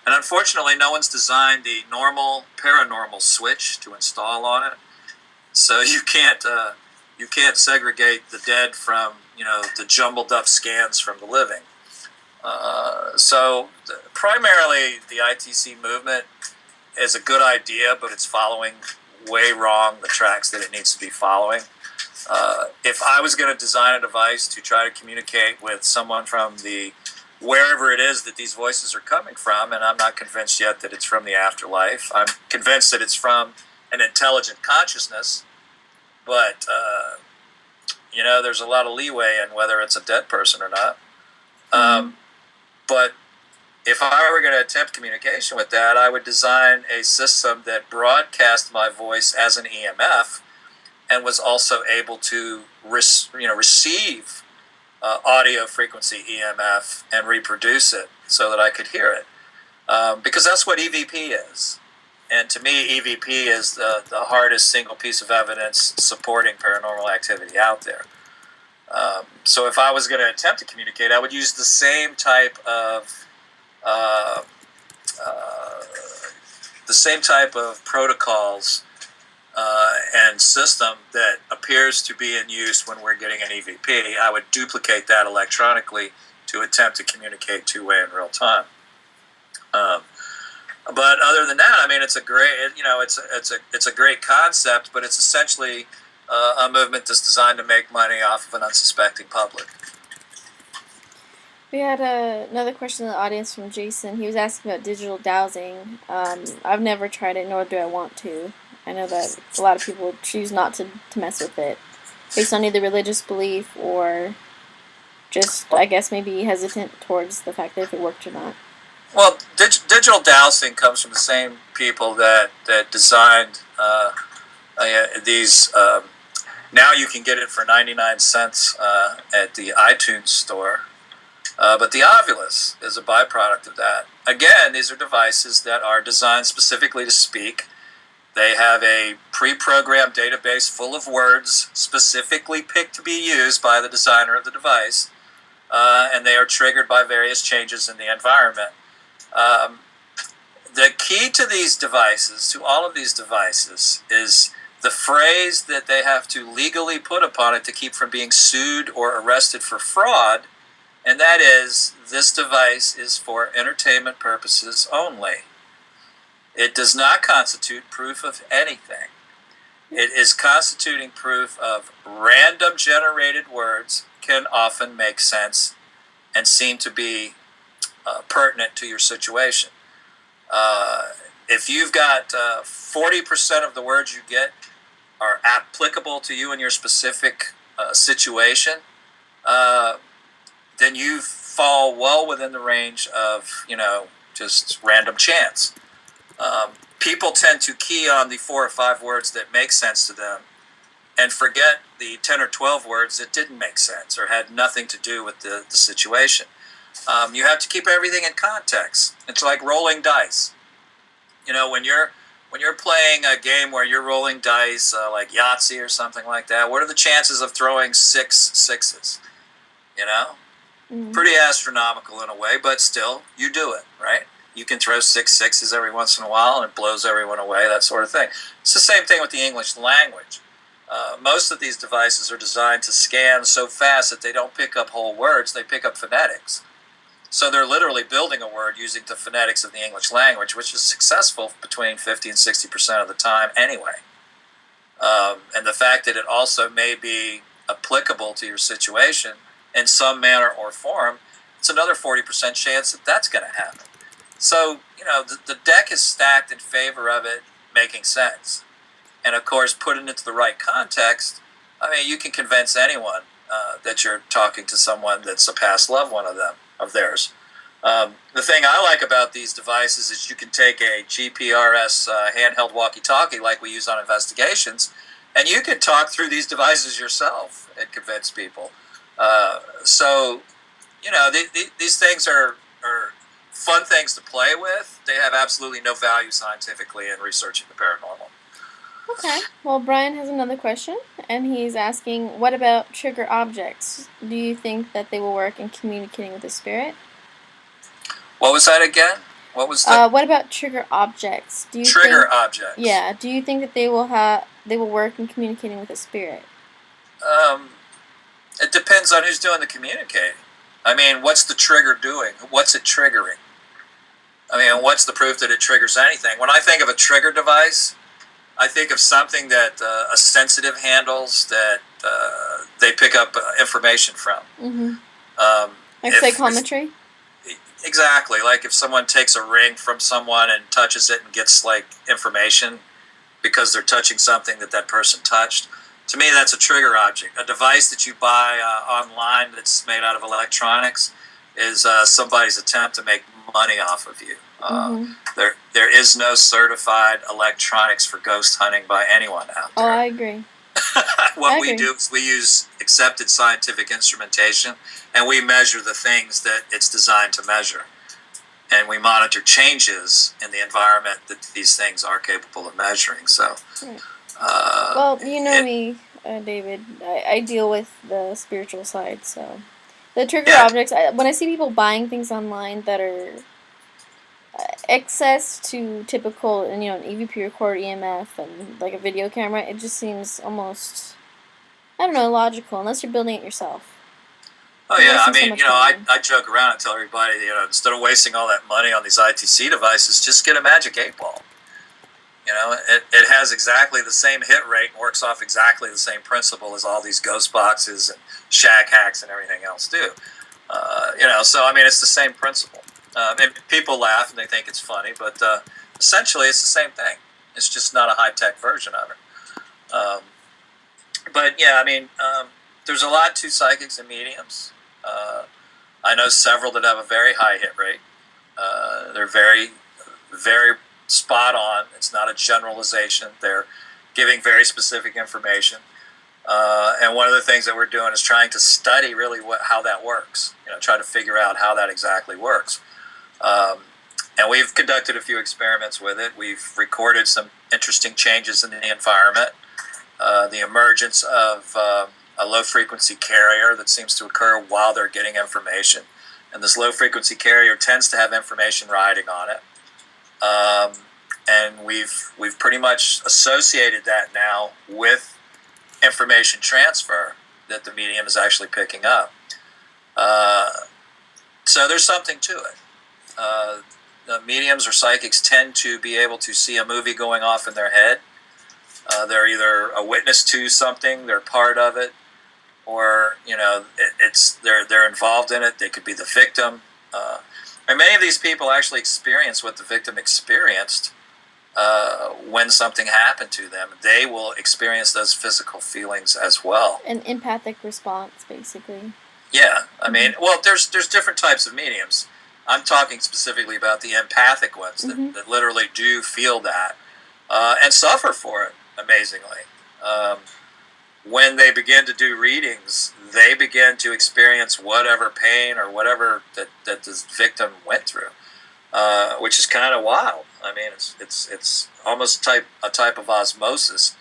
And unfortunately, no one's designed the normal paranormal switch to install on it, so you can't segregate the dead from the jumbled up scans from the living. Primarily, the ITC movement is a good idea, but it's following way wrong the tracks that it needs to be following. If I was going to design a device to try to communicate with someone from wherever it is that these voices are coming from, and I'm not convinced yet that it's from the afterlife. I'm convinced that it's from an intelligent consciousness, but there's a lot of leeway in whether it's a dead person or not. But if I were going to attempt communication with that, I would design a system that broadcast my voice as an EMF and was also able to receive audio frequency EMF and reproduce it so that I could hear it. Because that's what EVP is. And to me, EVP is the hardest single piece of evidence supporting paranormal activity out there. So if I was going to attempt to communicate, I would use the same type of protocols and system that appears to be in use when we're getting an EVP. I would duplicate that electronically to attempt to communicate two-way in real time. But other than that, I mean, it's a great, it's a great concept, but it's essentially a movement that's designed to make money off of an unsuspecting public. We had another question in the audience from Jason. He was asking about digital dowsing. I've never tried it, nor do I want to. I know that a lot of people choose not to mess with it based on either religious belief or just, I guess, maybe hesitant towards the fact that if it worked or not. Well, digital dowsing comes from the same people that designed these. Now you can get it for 99 cents at the iTunes store. But the Ovilus is a byproduct of that. Again, these are devices that are designed specifically to speak. They have a pre-programmed database full of words specifically picked to be used by the designer of the device, and they are triggered by various changes in the environment. The key to these devices, to all of these devices, is the phrase that they have to legally put upon it to keep from being sued or arrested for fraud, and that is, this device is for entertainment purposes only. It does not constitute proof of anything. It is constituting proof of random generated words can often make sense and seem to be pertinent to your situation. If you've got 40% of the words you get are applicable to you in your specific situation, then you fall well within the range of, just random chance. People tend to key on the 4 or 5 words that make sense to them and forget the 10 or 12 words that didn't make sense or had nothing to do with the situation. You have to keep everything in context. It's like rolling dice. When you're playing a game where you're rolling dice, like Yahtzee or something like that, what are the chances of throwing 6 sixes? Pretty astronomical in a way, but still, you do it, right? You can throw 6 6s every once in a while, and it blows everyone away, that sort of thing. It's the same thing with the English language. Most of these devices are designed to scan so fast that they don't pick up whole words, they pick up phonetics. So they're literally building a word using the phonetics of the English language, which is successful between 50 and 60% of the time anyway. And the fact that it also may be applicable to your situation in some manner or form, it's another 40% chance that that's going to happen. So, the deck is stacked in favor of it making sense. And, of course, put it into the right context, you can convince anyone that you're talking to someone that's a past loved one of theirs. The thing I like about these devices is you can take a GPRS handheld walkie-talkie like we use on investigations, and you can talk through these devices yourself and convince people. These things are fun things to play with. They have absolutely no value scientifically in researching the paranormal. Okay. Well, Brian has another question, and he's asking, what about trigger objects? Do you think that they will work in communicating with the spirit? What was that again? What was that? What about trigger objects? Objects? Yeah. Do you think that they will work in communicating with the spirit? It depends on who's doing the communicating. What's the trigger doing? What's it triggering? What's the proof that it triggers anything? When I think of a trigger device, I think of something that a sensitive handles that they pick up information from. Mm-hmm. Like psychometry? Exactly. Like if someone takes a ring from someone and touches it and gets information because they're touching something that person touched. To me, that's a trigger object. A device that you buy online that's made out of electronics is somebody's attempt to make money off of you. There is no certified electronics for ghost hunting by anyone out there. Oh, I agree. We do is we use accepted scientific instrumentation, and we measure the things that it's designed to measure. And we monitor changes in the environment that these things are capable of measuring. So, well, me, David. I deal with the spiritual side, so the trigger objects. When I see people buying things online that are excess to typical, and an EVP recorder, EMF, and like a video camera, it just seems almost, illogical unless you're building it yourself. Oh yeah, I joke around and tell everybody, instead of wasting all that money on these ITC devices, just get a Magic 8-Ball. It has exactly the same hit rate and works off exactly the same principle as all these ghost boxes and shack hacks and everything else do. It's the same principle. And people laugh and they think it's funny, but essentially it's the same thing. It's just not a high-tech version of it. There's a lot to psychics and mediums. I know several that have a very high hit rate. They're very, very spot on. It's not a generalization. They're giving very specific information. And one of the things that we're doing is trying to study really how that works. Try to figure out how that exactly works. And we've conducted a few experiments with it. We've recorded some interesting changes in the environment. The emergence of a low-frequency carrier that seems to occur while they're getting information. And this low-frequency carrier tends to have information riding on it. And we've pretty much associated that now with information transfer that the medium is actually picking up. So there's something to it. The mediums or psychics tend to be able to see a movie going off in their head. They're either a witness to something, they're part of it, or they're involved in it. They could be the victim. And many of these people actually experience what the victim experienced when something happened to them. They will experience those physical feelings as well. An empathic response, basically. Yeah, there's different types of mediums. I'm talking specifically about the empathic ones that literally do feel that and suffer for it, amazingly. When they begin to do readings, they begin to experience whatever pain or whatever that this victim went through, which is kind of wild. It's almost a type of osmosis.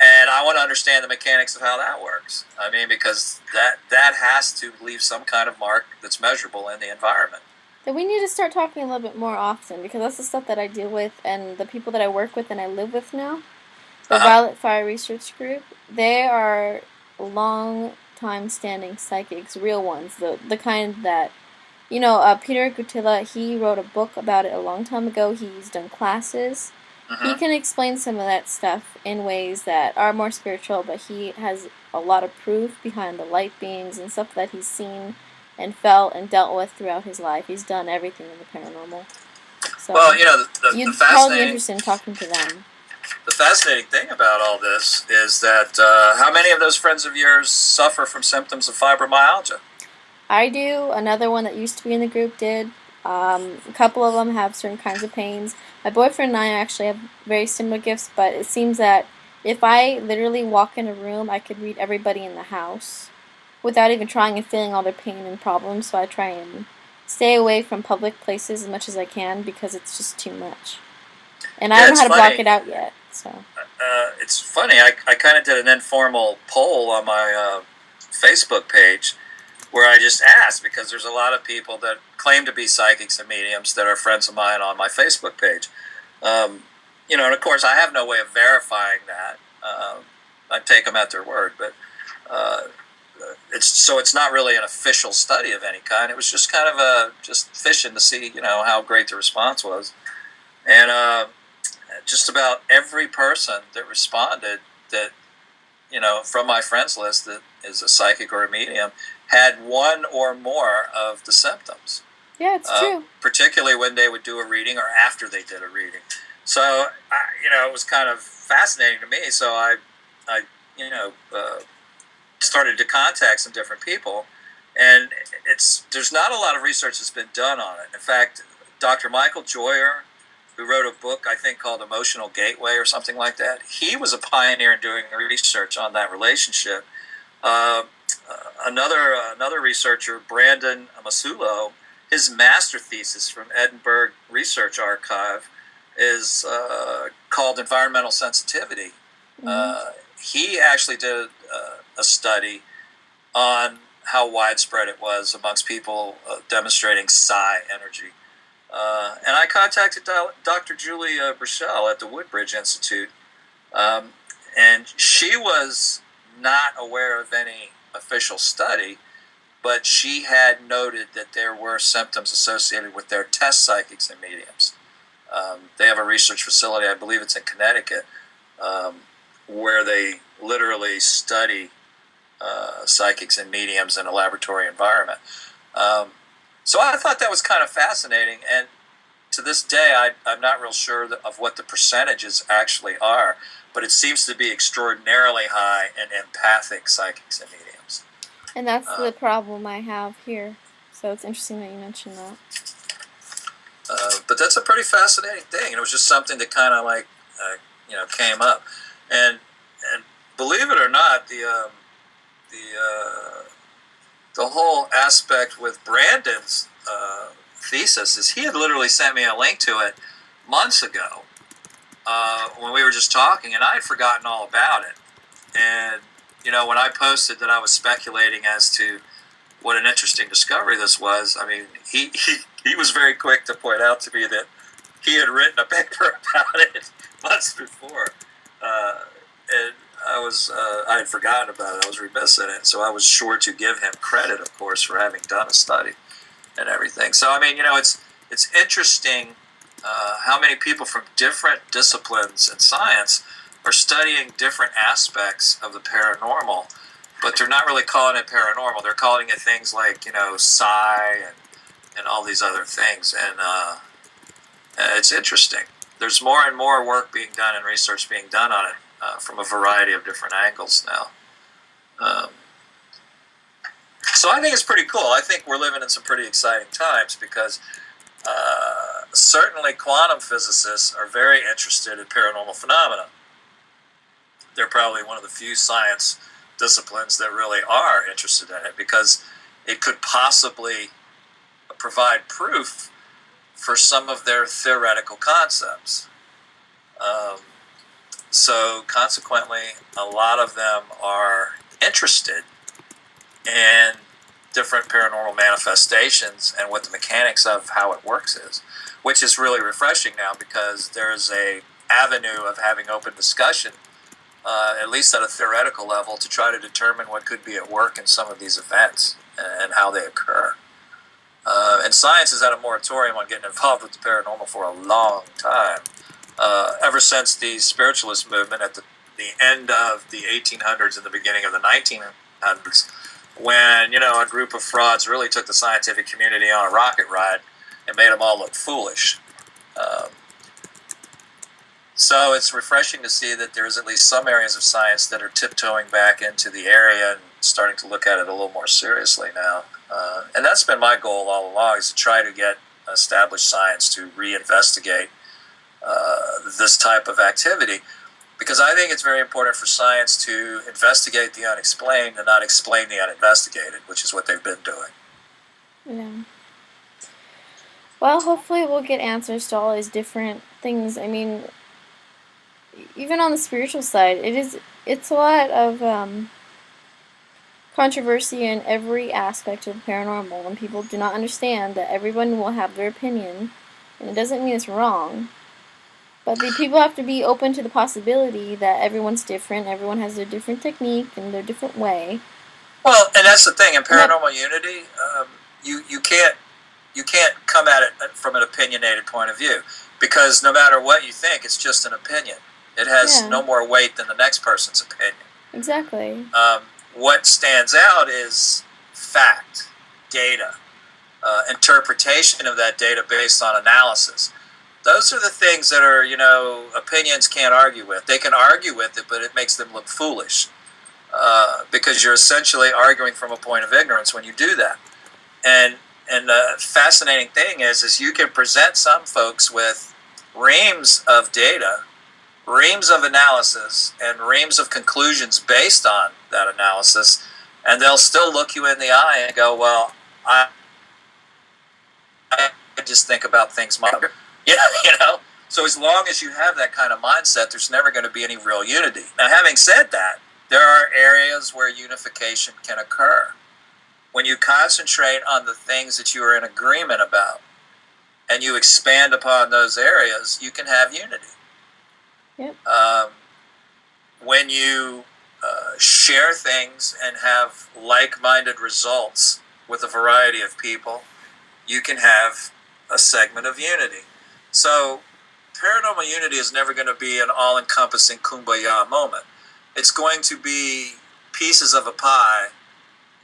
And I want to understand the mechanics of how that works. Because that has to leave some kind of mark that's measurable in the environment. Then we need to start talking a little bit more often, because that's the stuff that I deal with, and the people that I work with and I live with now, the Violet Fire Research Group, they are long time standing psychics, real ones, the kind that, Peter Gutilla, he wrote a book about it a long time ago. He's done classes. He can explain some of that stuff in ways that are more spiritual, but he has a lot of proof behind the light beings and stuff that he's seen and felt and dealt with throughout his life. He's done everything in the paranormal. So, well, you'd probably be interested in talking to them. The fascinating thing about all this is that how many of those friends of yours suffer from symptoms of fibromyalgia? I do. Another one that used to be in the group did. A couple of them have certain kinds of pains. My boyfriend and I actually have very similar gifts, but it seems that if I literally walk in a room, I could read everybody in the house without even trying and feeling all their pain and problems. So I try and stay away from public places as much as I can, because it's just too much. And I don't know how to block it out yet. So it's funny. I kind of did an informal poll on my Facebook page where I just asked, because there's a lot of people that claim to be psychics and mediums that are friends of mine on my Facebook page. And of course, I have no way of verifying that. I take them at their word, but it's not really an official study of any kind. It was just kind of just fishing to see, how great the response was. And just about every person that responded that, from my friends list that is a psychic or a medium had one or more of the symptoms. Yeah, it's true. Particularly when they would do a reading or after they did a reading. So, it was kind of fascinating to me. So I started to contact some different people, and there's not a lot of research that's been done on it. In fact, Dr. Michael Joyer, who wrote a book, I think, called Emotional Gateway or something like that, he was a pioneer in doing research on that relationship. Another researcher, Brandon Masulo, his master thesis from Edinburgh Research Archive is called Environmental Sensitivity. He actually did a study on how widespread it was amongst people demonstrating psi energy. And I contacted Dr. Julia Burchell at the Woodbridge Institute, and she was not aware of any official study, but she had noted that there were symptoms associated with their test psychics and mediums. They have a research facility, I believe it's in Connecticut, where they literally study psychics and mediums in a laboratory environment. So I thought that was kind of fascinating, and to this day, I'm not real sure of what the percentages actually are, but it seems to be extraordinarily high in empathic psychics and mediums. And that's the problem I have here. So it's interesting that you mentioned that. But that's a pretty fascinating thing. It was just something that kind of came up, and believe it or not, the whole aspect with Brandon's thesis is he had literally sent me a link to it months ago when we were just talking, and I had forgotten all about it. And when I posted that I was speculating as to what an interesting discovery this was, I mean, he was very quick to point out to me that he had written a paper about it months before, and I had forgotten about it. I was remiss in it, so I was sure to give him credit, of course, for having done a study and everything. So I mean, it's interesting how many people from different disciplines in science are studying different aspects of the paranormal, but they're not really calling it paranormal. They're calling it things like psi and all these other things, and it's interesting. There's more and more work being done and research being done on it from a variety of different angles now. So I think it's pretty cool. I think we're living in some pretty exciting times because certainly quantum physicists are very interested in paranormal phenomena. They're probably one of the few science disciplines that really are interested in it because it could possibly provide proof for some of their theoretical concepts. So consequently, a lot of them are interested in different paranormal manifestations and what the mechanics of how it works is, which is really refreshing now because there's a avenue of having open discussion, at least at a theoretical level, to try to determine what could be at work in some of these events and how they occur. And science has had a moratorium on getting involved with the paranormal for a long time. Ever since the spiritualist movement at the end of the 1800s and the beginning of the 1900s, when, a group of frauds really took the scientific community on a rocket ride and made them all look foolish. So it's refreshing to see that there's at least some areas of science that are tiptoeing back into the area and starting to look at it a little more seriously now. And that's been my goal all along, is to try to get established science to reinvestigate this type of activity, because I think it's very important for science to investigate the unexplained and not explain the uninvestigated, which is what they've been doing. Yeah. Well, hopefully we'll get answers to all these different things. I mean, even on the spiritual side, it's a lot of controversy in every aspect of the paranormal, and people do not understand that everyone will have their opinion, and it doesn't mean it's wrong. But the people have to be open to the possibility that everyone's different, everyone has their different technique and their different way. Well, and that's the thing in paranormal unity. You can't come at it from an opinionated point of view, because no matter what you think, it's just an opinion. It has no more weight than the next person's opinion. Exactly. What stands out is fact, data, interpretation of that data based on analysis. Those are the things that are, opinions can't argue with. They can argue with it, but it makes them look foolish, because you're essentially arguing from a point of ignorance when you do that. And the fascinating thing is you can present some folks with reams of data, reams of analysis, and reams of conclusions based on that analysis, and they'll still look you in the eye and go, well, I just think about things my way. So as long as you have that kind of mindset, there's never going to be any real unity. Now, having said that, there are areas where unification can occur. When you concentrate on the things that you are in agreement about and you expand upon those areas, you can have unity. Yep. When you share things and have like-minded results with a variety of people, you can have a segment of unity. So paranormal unity is never going to be an all-encompassing kumbaya moment. It's going to be pieces of a pie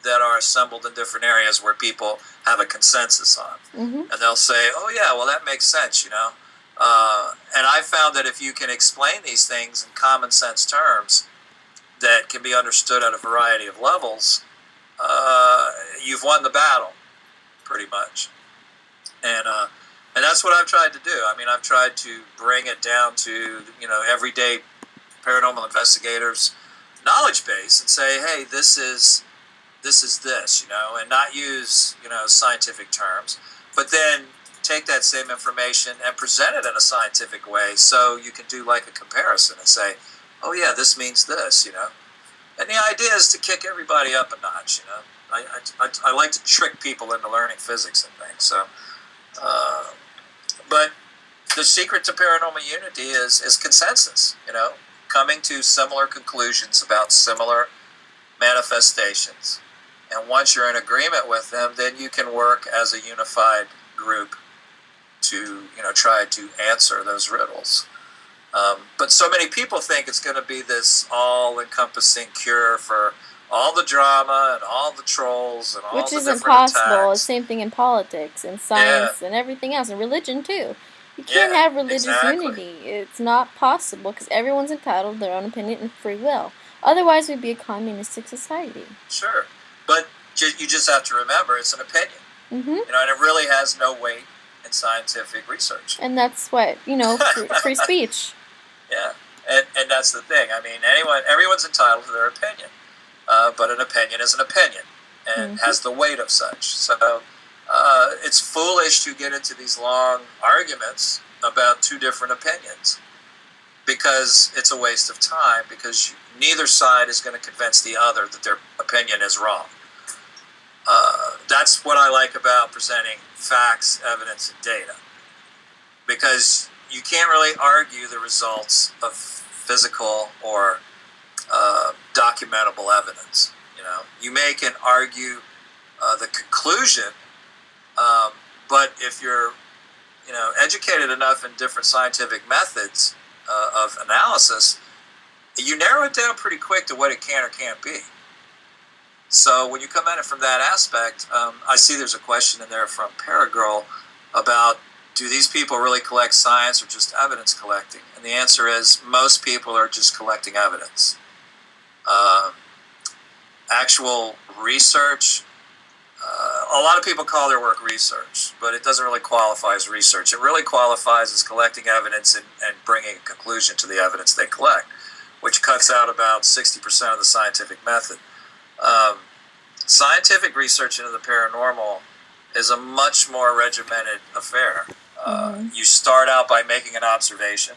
that are assembled in different areas where people have a consensus on. Mm-hmm. And they'll say, oh yeah, well that makes sense, And I found that if you can explain these things in common sense terms that can be understood at a variety of levels, you've won the battle, pretty much. And that's what I've tried to do. I mean, I've tried to bring it down to, everyday paranormal investigators' knowledge base and say, hey, this is this, and not use, scientific terms, but then take that same information and present it in a scientific way so you can do like a comparison and say, oh yeah, this means this, And the idea is to kick everybody up a notch, I like to trick people into learning physics and things, so... but the secret to paranormal unity is consensus, coming to similar conclusions about similar manifestations. And once you're in agreement with them, then you can work as a unified group to, try to answer those riddles. But so many people think it's going to be this all-encompassing cure for all the drama and all the trolls and all Which the isn't different possible. attacks. The same thing in politics and science and everything else, and religion too. You can't have religious unity. It's not possible because everyone's entitled to their own opinion and free will. Otherwise, we'd be a communistic society. Sure, but you just have to remember it's an opinion. Mm-hmm. And it really has no weight in scientific research. And that's what free speech. Yeah, and that's the thing. I mean, everyone's entitled to their opinion. But an opinion is an opinion and has the weight of such. So it's foolish to get into these long arguments about two different opinions because it's a waste of time, because neither side is going to convince the other that their opinion is wrong. That's what I like about presenting facts, evidence, and data, because you can't really argue the results of physical or documentable evidence. You may can argue the conclusion, but if you're educated enough in different scientific methods of analysis, you narrow it down pretty quick to what it can or can't be. So when you come at it from that aspect, I see there's a question in there from Paragirl about, do these people really collect science or just evidence collecting? And the answer is most people are just collecting evidence. Actual research, a lot of people call their work research, but it doesn't really qualify as research. It really qualifies as collecting evidence and bringing a conclusion to the evidence they collect, which cuts out about 60% of the scientific method. Scientific research into the paranormal is a much more regimented affair. You start out by making an observation.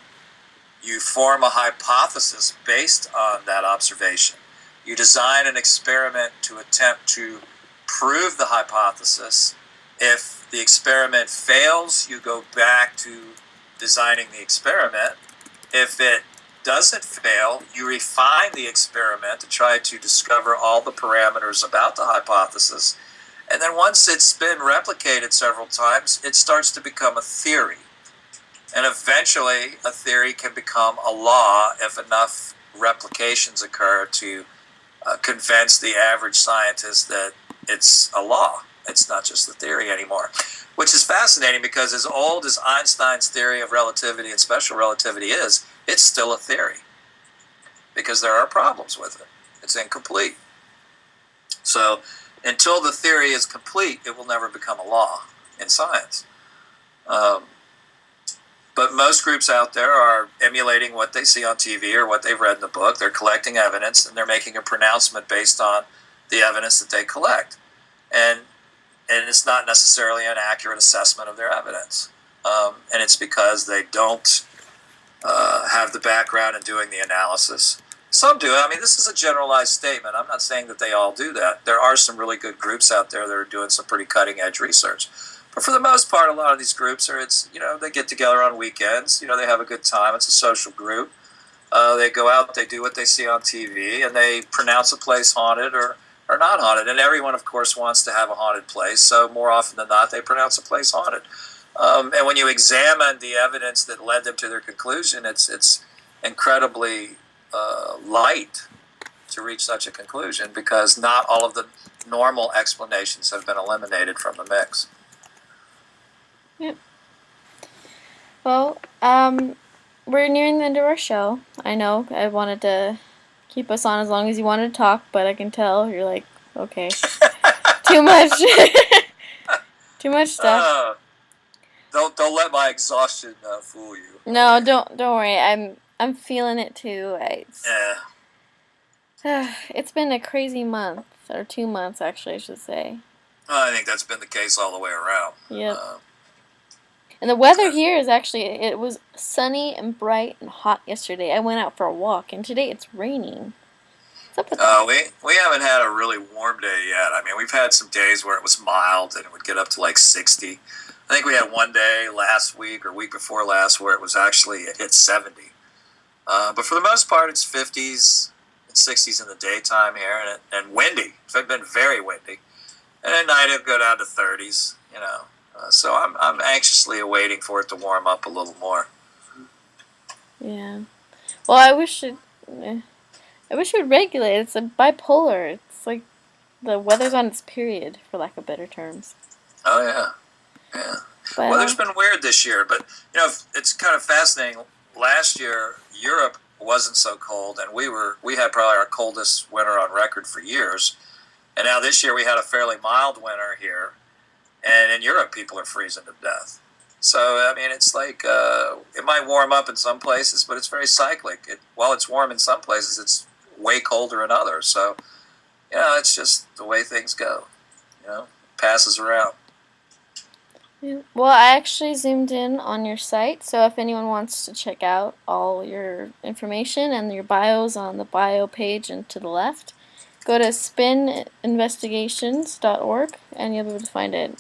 You form a hypothesis based on that observation. You design an experiment to attempt to prove the hypothesis. If the experiment fails, you go back to designing the experiment. If it doesn't fail, you refine the experiment to try to discover all the parameters about the hypothesis. And then once it's been replicated several times, it starts to become a theory. And eventually, a theory can become a law if enough replications occur to convince the average scientist that it's a law. It's not just a theory anymore. Which is fascinating, because as old as Einstein's theory of relativity and special relativity is, it's still a theory, because there are problems with it. It's incomplete. So until the theory is complete, it will never become a law in science. But most groups out there are emulating what they see on TV or what they've read in the book. They're collecting evidence, and they're making a pronouncement based on the evidence that they collect. And it's not necessarily an accurate assessment of their evidence. And it's because they don't have the background in doing the analysis. Some do. I mean, this is a generalized statement. I'm not saying that they all do that. There are some really good groups out there that are doing some pretty cutting-edge research. But for the most part, a lot of these groups they get together on weekends. They have a good time. It's a social group. They go out, they do what they see on TV, and they pronounce a place haunted or not haunted. And everyone, of course, wants to have a haunted place. So more often than not, they pronounce a place haunted. And when you examine the evidence that led them to their conclusion, it's incredibly light to reach such a conclusion, because not all of the normal explanations have been eliminated from the mix. Yep. Well, we're nearing the end of our show. I know I wanted to keep us on as long as you wanted to talk, but I can tell you're like, okay, too much, too much stuff. Don't let my exhaustion fool you. No, don't worry. I'm feeling it too. It's been a crazy month, or 2 months actually, I should say. I think that's been the case all the way around. Yep. And the weather here is it was sunny and bright and hot yesterday. I went out for a walk, and today it's raining. What's up with that? We haven't had a really warm day yet. I mean, we've had some days where it was mild and it would get up to like 60. I think we had one day last week or week before last where it hit 70. But for the most part, it's 50s and 60s in the daytime here, and windy. It's been very windy. And at night it'll go down to 30s, So I'm anxiously awaiting for it to warm up a little more. Yeah. Well, I wish it would regulate. It's a bipolar. It's like the weather's on its period, for lack of better terms. Oh, yeah. Yeah. But, Weather's been weird this year, but, it's kind of fascinating. Last year, Europe wasn't so cold, and we had probably our coldest winter on record for years. And now this year we had a fairly mild winter here. And in Europe, people are freezing to death. So, I mean, it's like, it might warm up in some places, but it's very cyclic. While it's warm in some places, it's way colder in others. So, it's just the way things go. Passes around. Yeah. Well, I actually zoomed in on your site, so if anyone wants to check out all your information and your bios on the bio page and to the left, Go to spininvestigations.org and you'll be able to find it.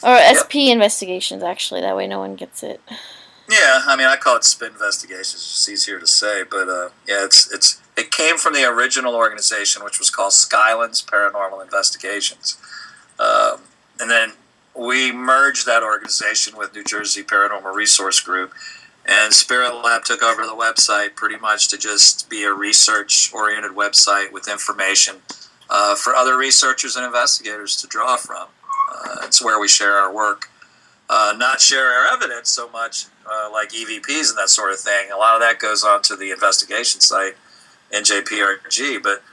Or SP Investigations, actually. That way no one gets it. Yeah, I mean, I call it Spin Investigations. It's just easier to say, but yeah, it came from the original organization, which was called Skylands Paranormal Investigations, and then we merged that organization with New Jersey Paranormal Resource Group, and Spirit Lab took over the website pretty much to just be a research-oriented website with information for other researchers and investigators to draw from. It's where we share our work. Not share our evidence so much, like EVPs and that sort of thing. A lot of that goes onto the investigation site, NJPRG, but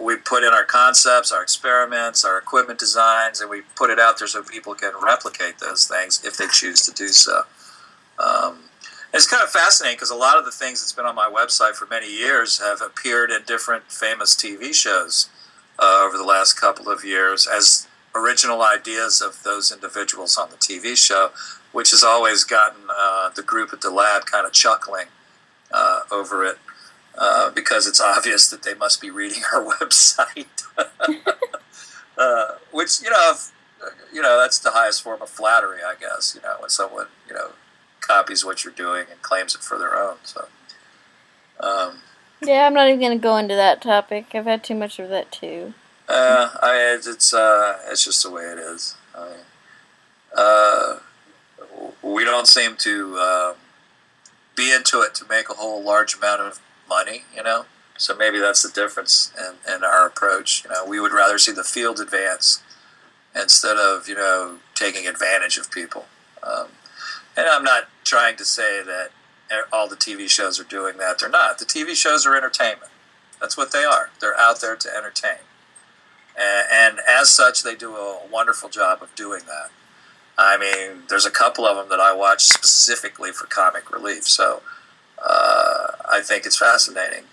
we put in our concepts, our experiments, our equipment designs, and we put it out there so people can replicate those things if they choose to do so. It's kind of fascinating because a lot of the things that's been on my website for many years have appeared in different famous TV shows over the last couple of years as original ideas of those individuals on the TV show, which has always gotten the group at the lab kind of chuckling over it because it's obvious that they must be reading our website. Which, that's the highest form of flattery, I guess, when someone, copies what you're doing and claims it for their own. So, yeah, I'm not even going to go into that topic. I've had too much of that, too. It's just the way it is. We don't seem to be into it to make a whole large amount of money, So maybe that's the difference in our approach. We would rather see the field advance instead of taking advantage of people. And I'm not trying to say that all the TV shows are doing that. They're not. The TV shows are entertainment. That's what they are. They're out there to entertain. And as such, they do a wonderful job of doing that. I mean, there's a couple of them that I watch specifically for comic relief. So I think it's fascinating.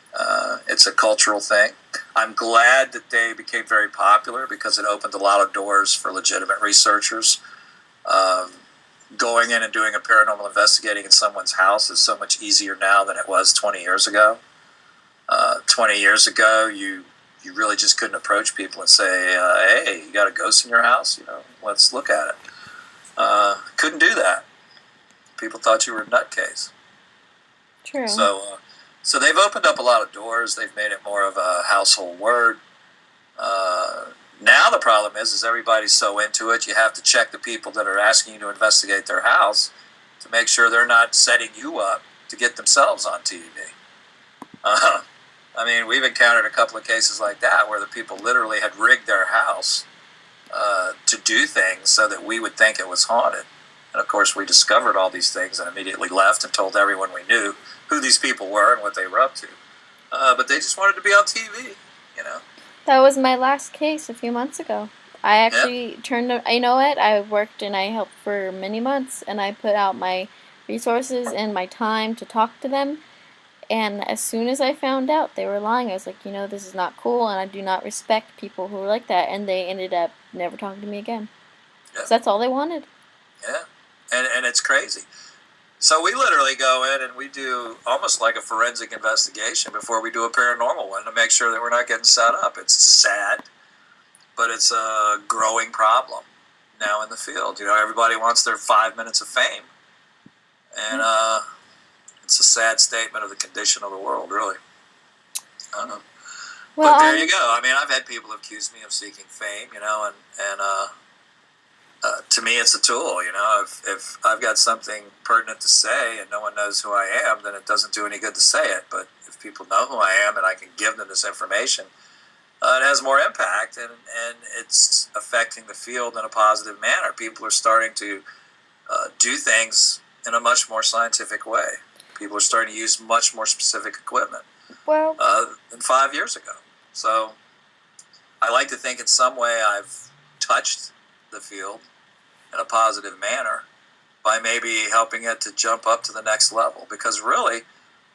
It's a cultural thing. I'm glad that they became very popular because it opened a lot of doors for legitimate researchers. Going in and doing a paranormal investigating in someone's house is so much easier now than it was 20 years ago. 20 years ago, you really just couldn't approach people and say, hey, you got a ghost in your house? Let's look at it. Couldn't do that. People thought you were a nutcase. True. So they've opened up a lot of doors. They've made it more of a household word. Now the problem is everybody's so into it, you have to check the people that are asking you to investigate their house to make sure they're not setting you up to get themselves on TV. I mean, we've encountered a couple of cases like that where the people literally had rigged their house to do things so that we would think it was haunted. And of course, we discovered all these things and immediately left and told everyone we knew who these people were and what they were up to. But they just wanted to be on TV, That was my last case a few months ago. I actually I worked and I helped for many months, and I put out my resources and my time to talk to them. And as soon as I found out they were lying, I was like, this is not cool, and I do not respect people who are like that. And they ended up never talking to me again. Yeah. So that's all they wanted. Yeah, and it's crazy. So we literally go in and we do almost like a forensic investigation before we do a paranormal one to make sure that we're not getting set up. It's sad, but it's a growing problem now in the field. Everybody wants their 5 minutes of fame. And it's a sad statement of the condition of the world, really. I don't know. Well, but there you go. I mean, I've had people accuse me of seeking fame, and to me, it's a tool. If I've got something pertinent to say and no one knows who I am, then it doesn't do any good to say it. But if people know who I am and I can give them this information, it has more impact, and it's affecting the field in a positive manner. People are starting to do things in a much more scientific way. People are starting to use much more specific equipment than 5 years ago. So I like to think in some way I've touched the field in a positive manner by maybe helping it to jump up to the next level. Because really,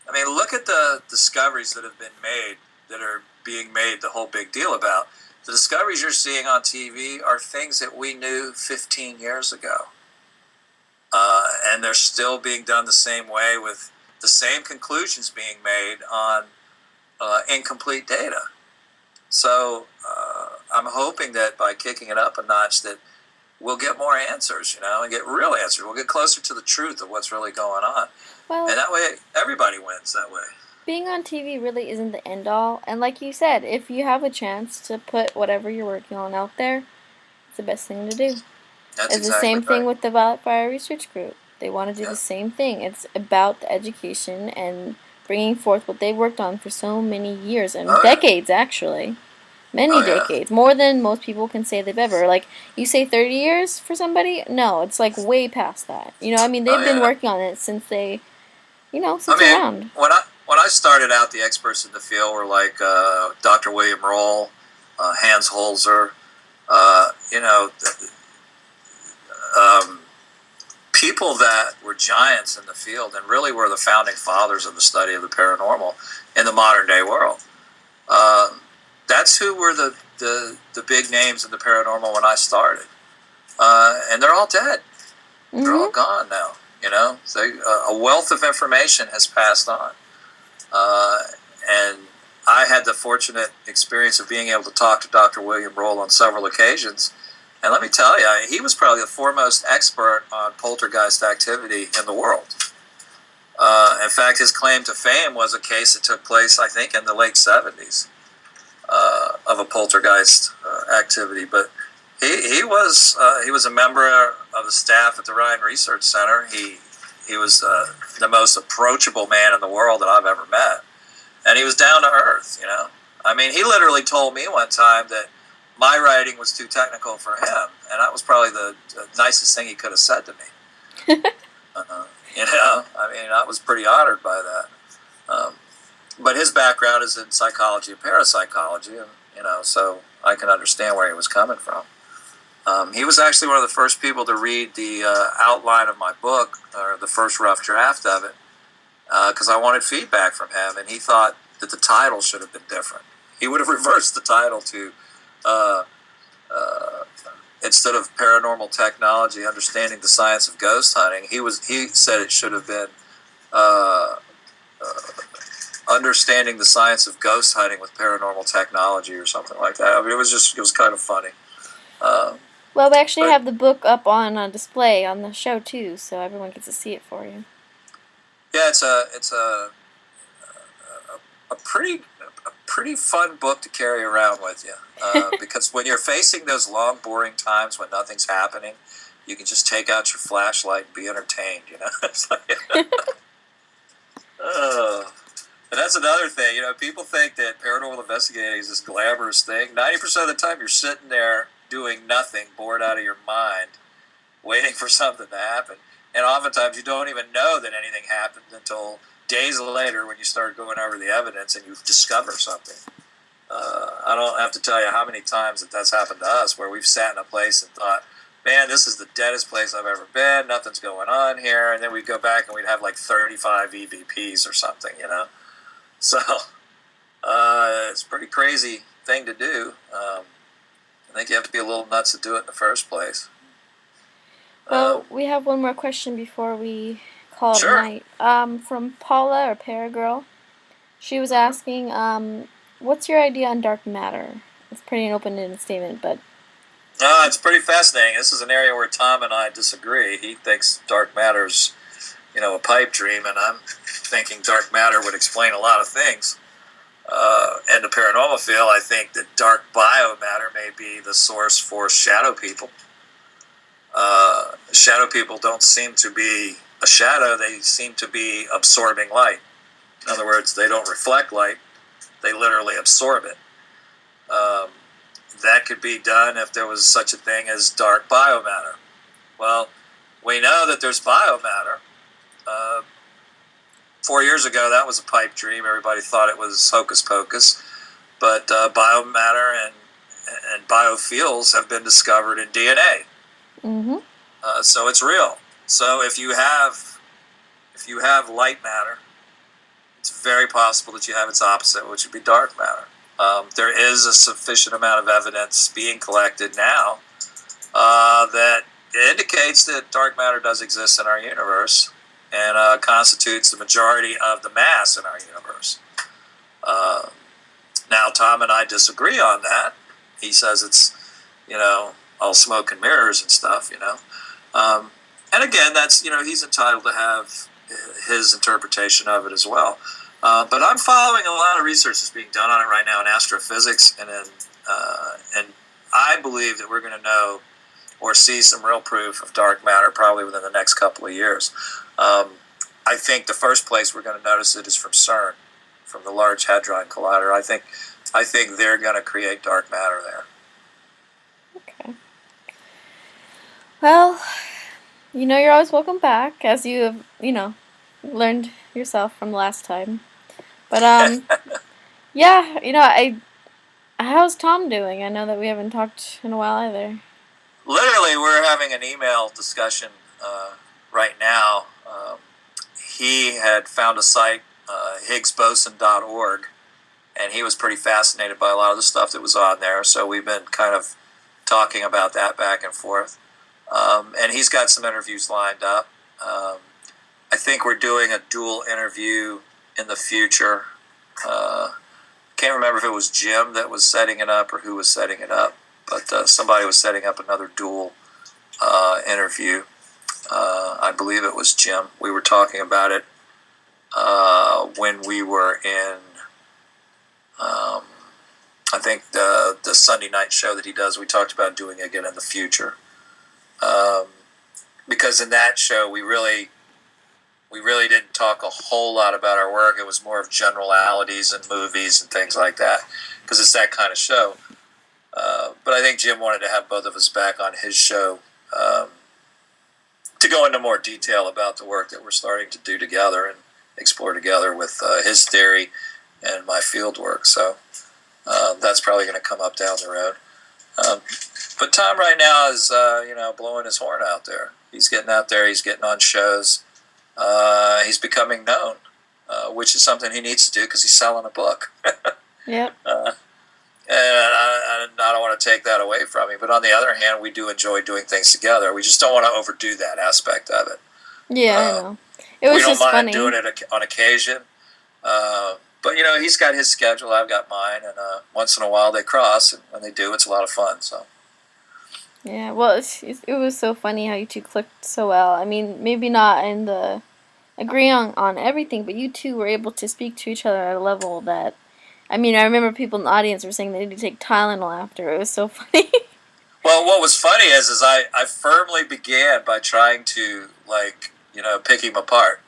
I mean, look at the discoveries that have been made that are being made the whole big deal about. The discoveries you're seeing on TV are things that we knew 15 years ago. And they're still being done the same way with the same conclusions being made on incomplete data. So I'm hoping that by kicking it up a notch that we'll get more answers, and get real answers. We'll get closer to the truth of what's really going on. Well, and that way, everybody wins that way. Being on TV really isn't the end all. And like you said, if you have a chance to put whatever you're working on out there, it's the best thing to do. That's it's the same thing with the Wildfire Research Group. They want to do the same thing. It's about the education and bringing forth what they've worked on for so many years and decades, actually. Many decades. More than most people can say they've ever. Like, you say 30 years for somebody? No, it's like way past that. They've been working on it since they, since around. When I started out, the experts in the field were like Dr. William Roll, Hans Holzer, people that were giants in the field and really were the founding fathers of the study of the paranormal in the modern day world. That's who were the big names in the paranormal when I started. And they're all dead. Mm-hmm. They're all gone now. A wealth of information has passed on. And I had the fortunate experience of being able to talk to Dr. William Roll on several occasions. And let me tell you, he was probably the foremost expert on poltergeist activity in the world. In fact, his claim to fame was a case that took place, I think, in the late 70s of a poltergeist activity. But he was a member of the staff at the Ryan Research Center. He was the most approachable man in the world that I've ever met. And he was down to earth, he literally told me one time that my writing was too technical for him, and that was probably the nicest thing he could have said to me. I was pretty honored by that. But his background is in psychology and parapsychology, and so I can understand where he was coming from. He was actually one of the first people to read the outline of my book, or the first rough draft of it, because I wanted feedback from him, and he thought that the title should have been different. He would have reversed the title to instead of Paranormal Technology, Understanding the Science of Ghost Hunting, he said it should have been Understanding the Science of Ghost Hunting with Paranormal Technology or something like that. It was kind of funny. Well, we actually have the book up on display on the show too, so everyone gets to see it for you. Yeah, it's a pretty fun book to carry around with you, because when you're facing those long, boring times when nothing's happening, you can just take out your flashlight and be entertained. It's like, and that's another thing. People think that paranormal investigating is this glamorous thing. 90% of the time, you're sitting there doing nothing, bored out of your mind, waiting for something to happen, and oftentimes you don't even know that anything happened until days later when you start going over the evidence and you discover something. I don't have to tell you how many times that's happened to us, where we've sat in a place and thought, man, this is the deadest place I've ever been, nothing's going on here, and then we'd go back and we'd have like 35 EVPs or something, So it's a pretty crazy thing to do. I think you have to be a little nuts to do it in the first place. Well, we have one more question before we call it a night. From Paula, or Paragirl. She was asking, what's your idea on dark matter? It's pretty an open-ended statement, but... it's pretty fascinating. This is an area where Tom and I disagree. He thinks dark matter's, a pipe dream, and I'm thinking dark matter would explain a lot of things. And the paranormal field, I think that dark biomatter may be the source for shadow people. Shadow people don't seem to be a shadow, they seem to be absorbing light. In other words, they don't reflect light, they literally absorb it. That could be done if there was such a thing as dark biomatter. Well, we know that there's biomatter. 4 years ago, that was a pipe dream. Everybody thought it was hocus pocus. But biomatter and biofuels have been discovered in DNA. Mm-hmm. So it's real. So if you have light matter, it's very possible that you have its opposite, which would be dark matter. There is a sufficient amount of evidence being collected now that indicates that dark matter does exist in our universe and constitutes the majority of the mass in our universe. Now, Tom and I disagree on that. He says it's, all smoke and mirrors and stuff, And again, that's, he's entitled to have his interpretation of it as well. But I'm following a lot of research that's being done on it right now in astrophysics, and I believe that we're going to know or see some real proof of dark matter probably within the next couple of years. I think the first place we're going to notice it is from CERN, from the Large Hadron Collider. I think they're going to create dark matter there. Okay. Well, you're always welcome back, as you have, learned yourself from last time. But yeah, how's Tom doing? I know that we haven't talked in a while either. Literally, we're having an email discussion right now. He had found a site, higgsboson.org, and he was pretty fascinated by a lot of the stuff that was on there. So we've been kind of talking about that back and forth. And he's got some interviews lined up. I think we're doing a dual interview in the future. Can't remember if it was Jim that was setting it up or who was setting it up, but somebody was setting up another dual interview. I believe it was Jim. We were talking about it when we were in, I think, the Sunday night show that he does. We talked about doing it again in the future. Because in that show, we really didn't talk a whole lot about our work. It was more of generalities and movies and things like that, because it's that kind of show. But I think Jim wanted to have both of us back on his show to go into more detail about the work that we're starting to do together and explore together with his theory and my field work. So that's probably going to come up down the road. But Tom right now is, blowing his horn out there. He's getting out there. He's getting on shows. He's becoming known, which is something he needs to do because he's selling a book. Yep. And I don't want to take that away from him. But on the other hand, we do enjoy doing things together. We just don't want to overdo that aspect of it. Yeah, I know. It was just funny. We don't mind doing it on occasion. But, he's got his schedule, I've got mine, and once in a while they cross, and when they do, it's a lot of fun. So. Yeah, well, it was so funny how you two clicked so well. I mean, maybe not in the agreeing on everything, but you two were able to speak to each other at a level that, I mean, I remember people in the audience were saying they need to take Tylenol after. It was so funny. Well, what was funny is I firmly began by trying to, pick him apart,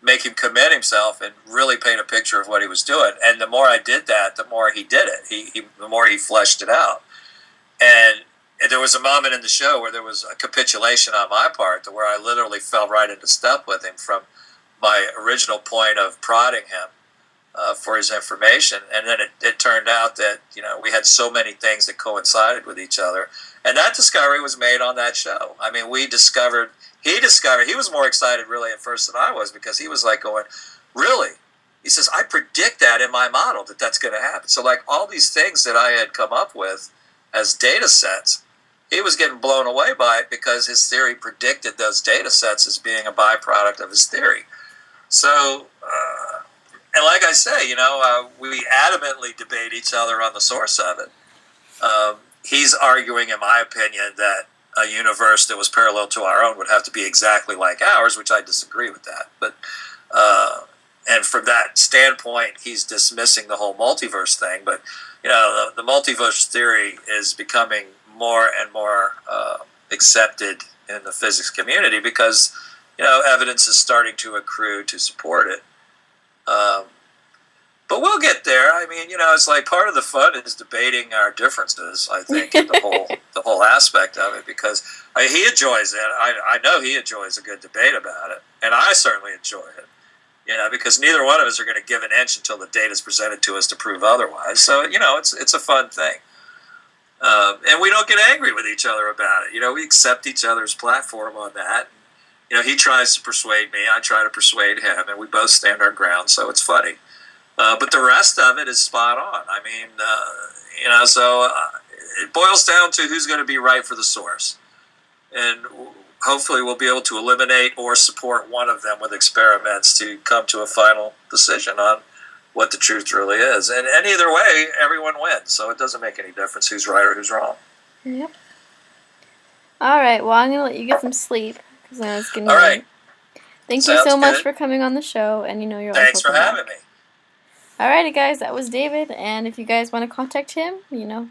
make him commit himself, and really paint a picture of what he was doing. And the more I did that, the more he did it. The more he fleshed it out. And there was a moment in the show where there was a capitulation on my part, to where I literally fell right into step with him from my original point of prodding him for his information. And then it turned out that, we had so many things that coincided with each other. And that discovery was made on that show. I mean, he was more excited really at first than I was, because he was like going, really? He says, I predict that in my model that's going to happen. So all these things that I had come up with as data sets, he was getting blown away by it because his theory predicted those data sets as being a byproduct of his theory. So, and like I say, we adamantly debate each other on the source of it. He's arguing, in my opinion, that a universe that was parallel to our own would have to be exactly like ours, which I disagree with that. But and from that standpoint, he's dismissing the whole multiverse thing. But the multiverse theory is becoming more and more accepted in the physics community because evidence is starting to accrue to support it. But we'll get there. I mean, it's like part of the fun is debating our differences, I think, in the whole aspect of it, because he enjoys it. I know he enjoys a good debate about it, and I certainly enjoy it. Because neither one of us are going to give an inch until the data is presented to us to prove otherwise. So, it's a fun thing. And we don't get angry with each other about it. We accept each other's platform on that. He tries to persuade me, I try to persuade him, and we both stand our ground, so it's funny. But the rest of it is spot on. I mean, so it boils down to who's going to be right for the source. And hopefully we'll be able to eliminate or support one of them with experiments to come to a final decision on what the truth really is. And either way, everyone wins, so it doesn't make any difference who's right or who's wrong. Yep. All right, well, I'm going to let you get some sleep, because I know it's getting All right. late. Thank you so much for coming on the show, and you're always Thanks for having me. Alrighty, guys, that was David, and if you guys want to contact him,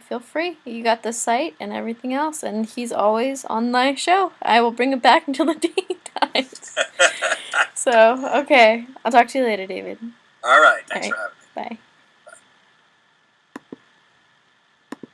feel free. You got the site and everything else, and he's always on my show. I will bring it back until the day he dies. So, okay, I'll talk to you later, David. All right, thanks for having me. Bye.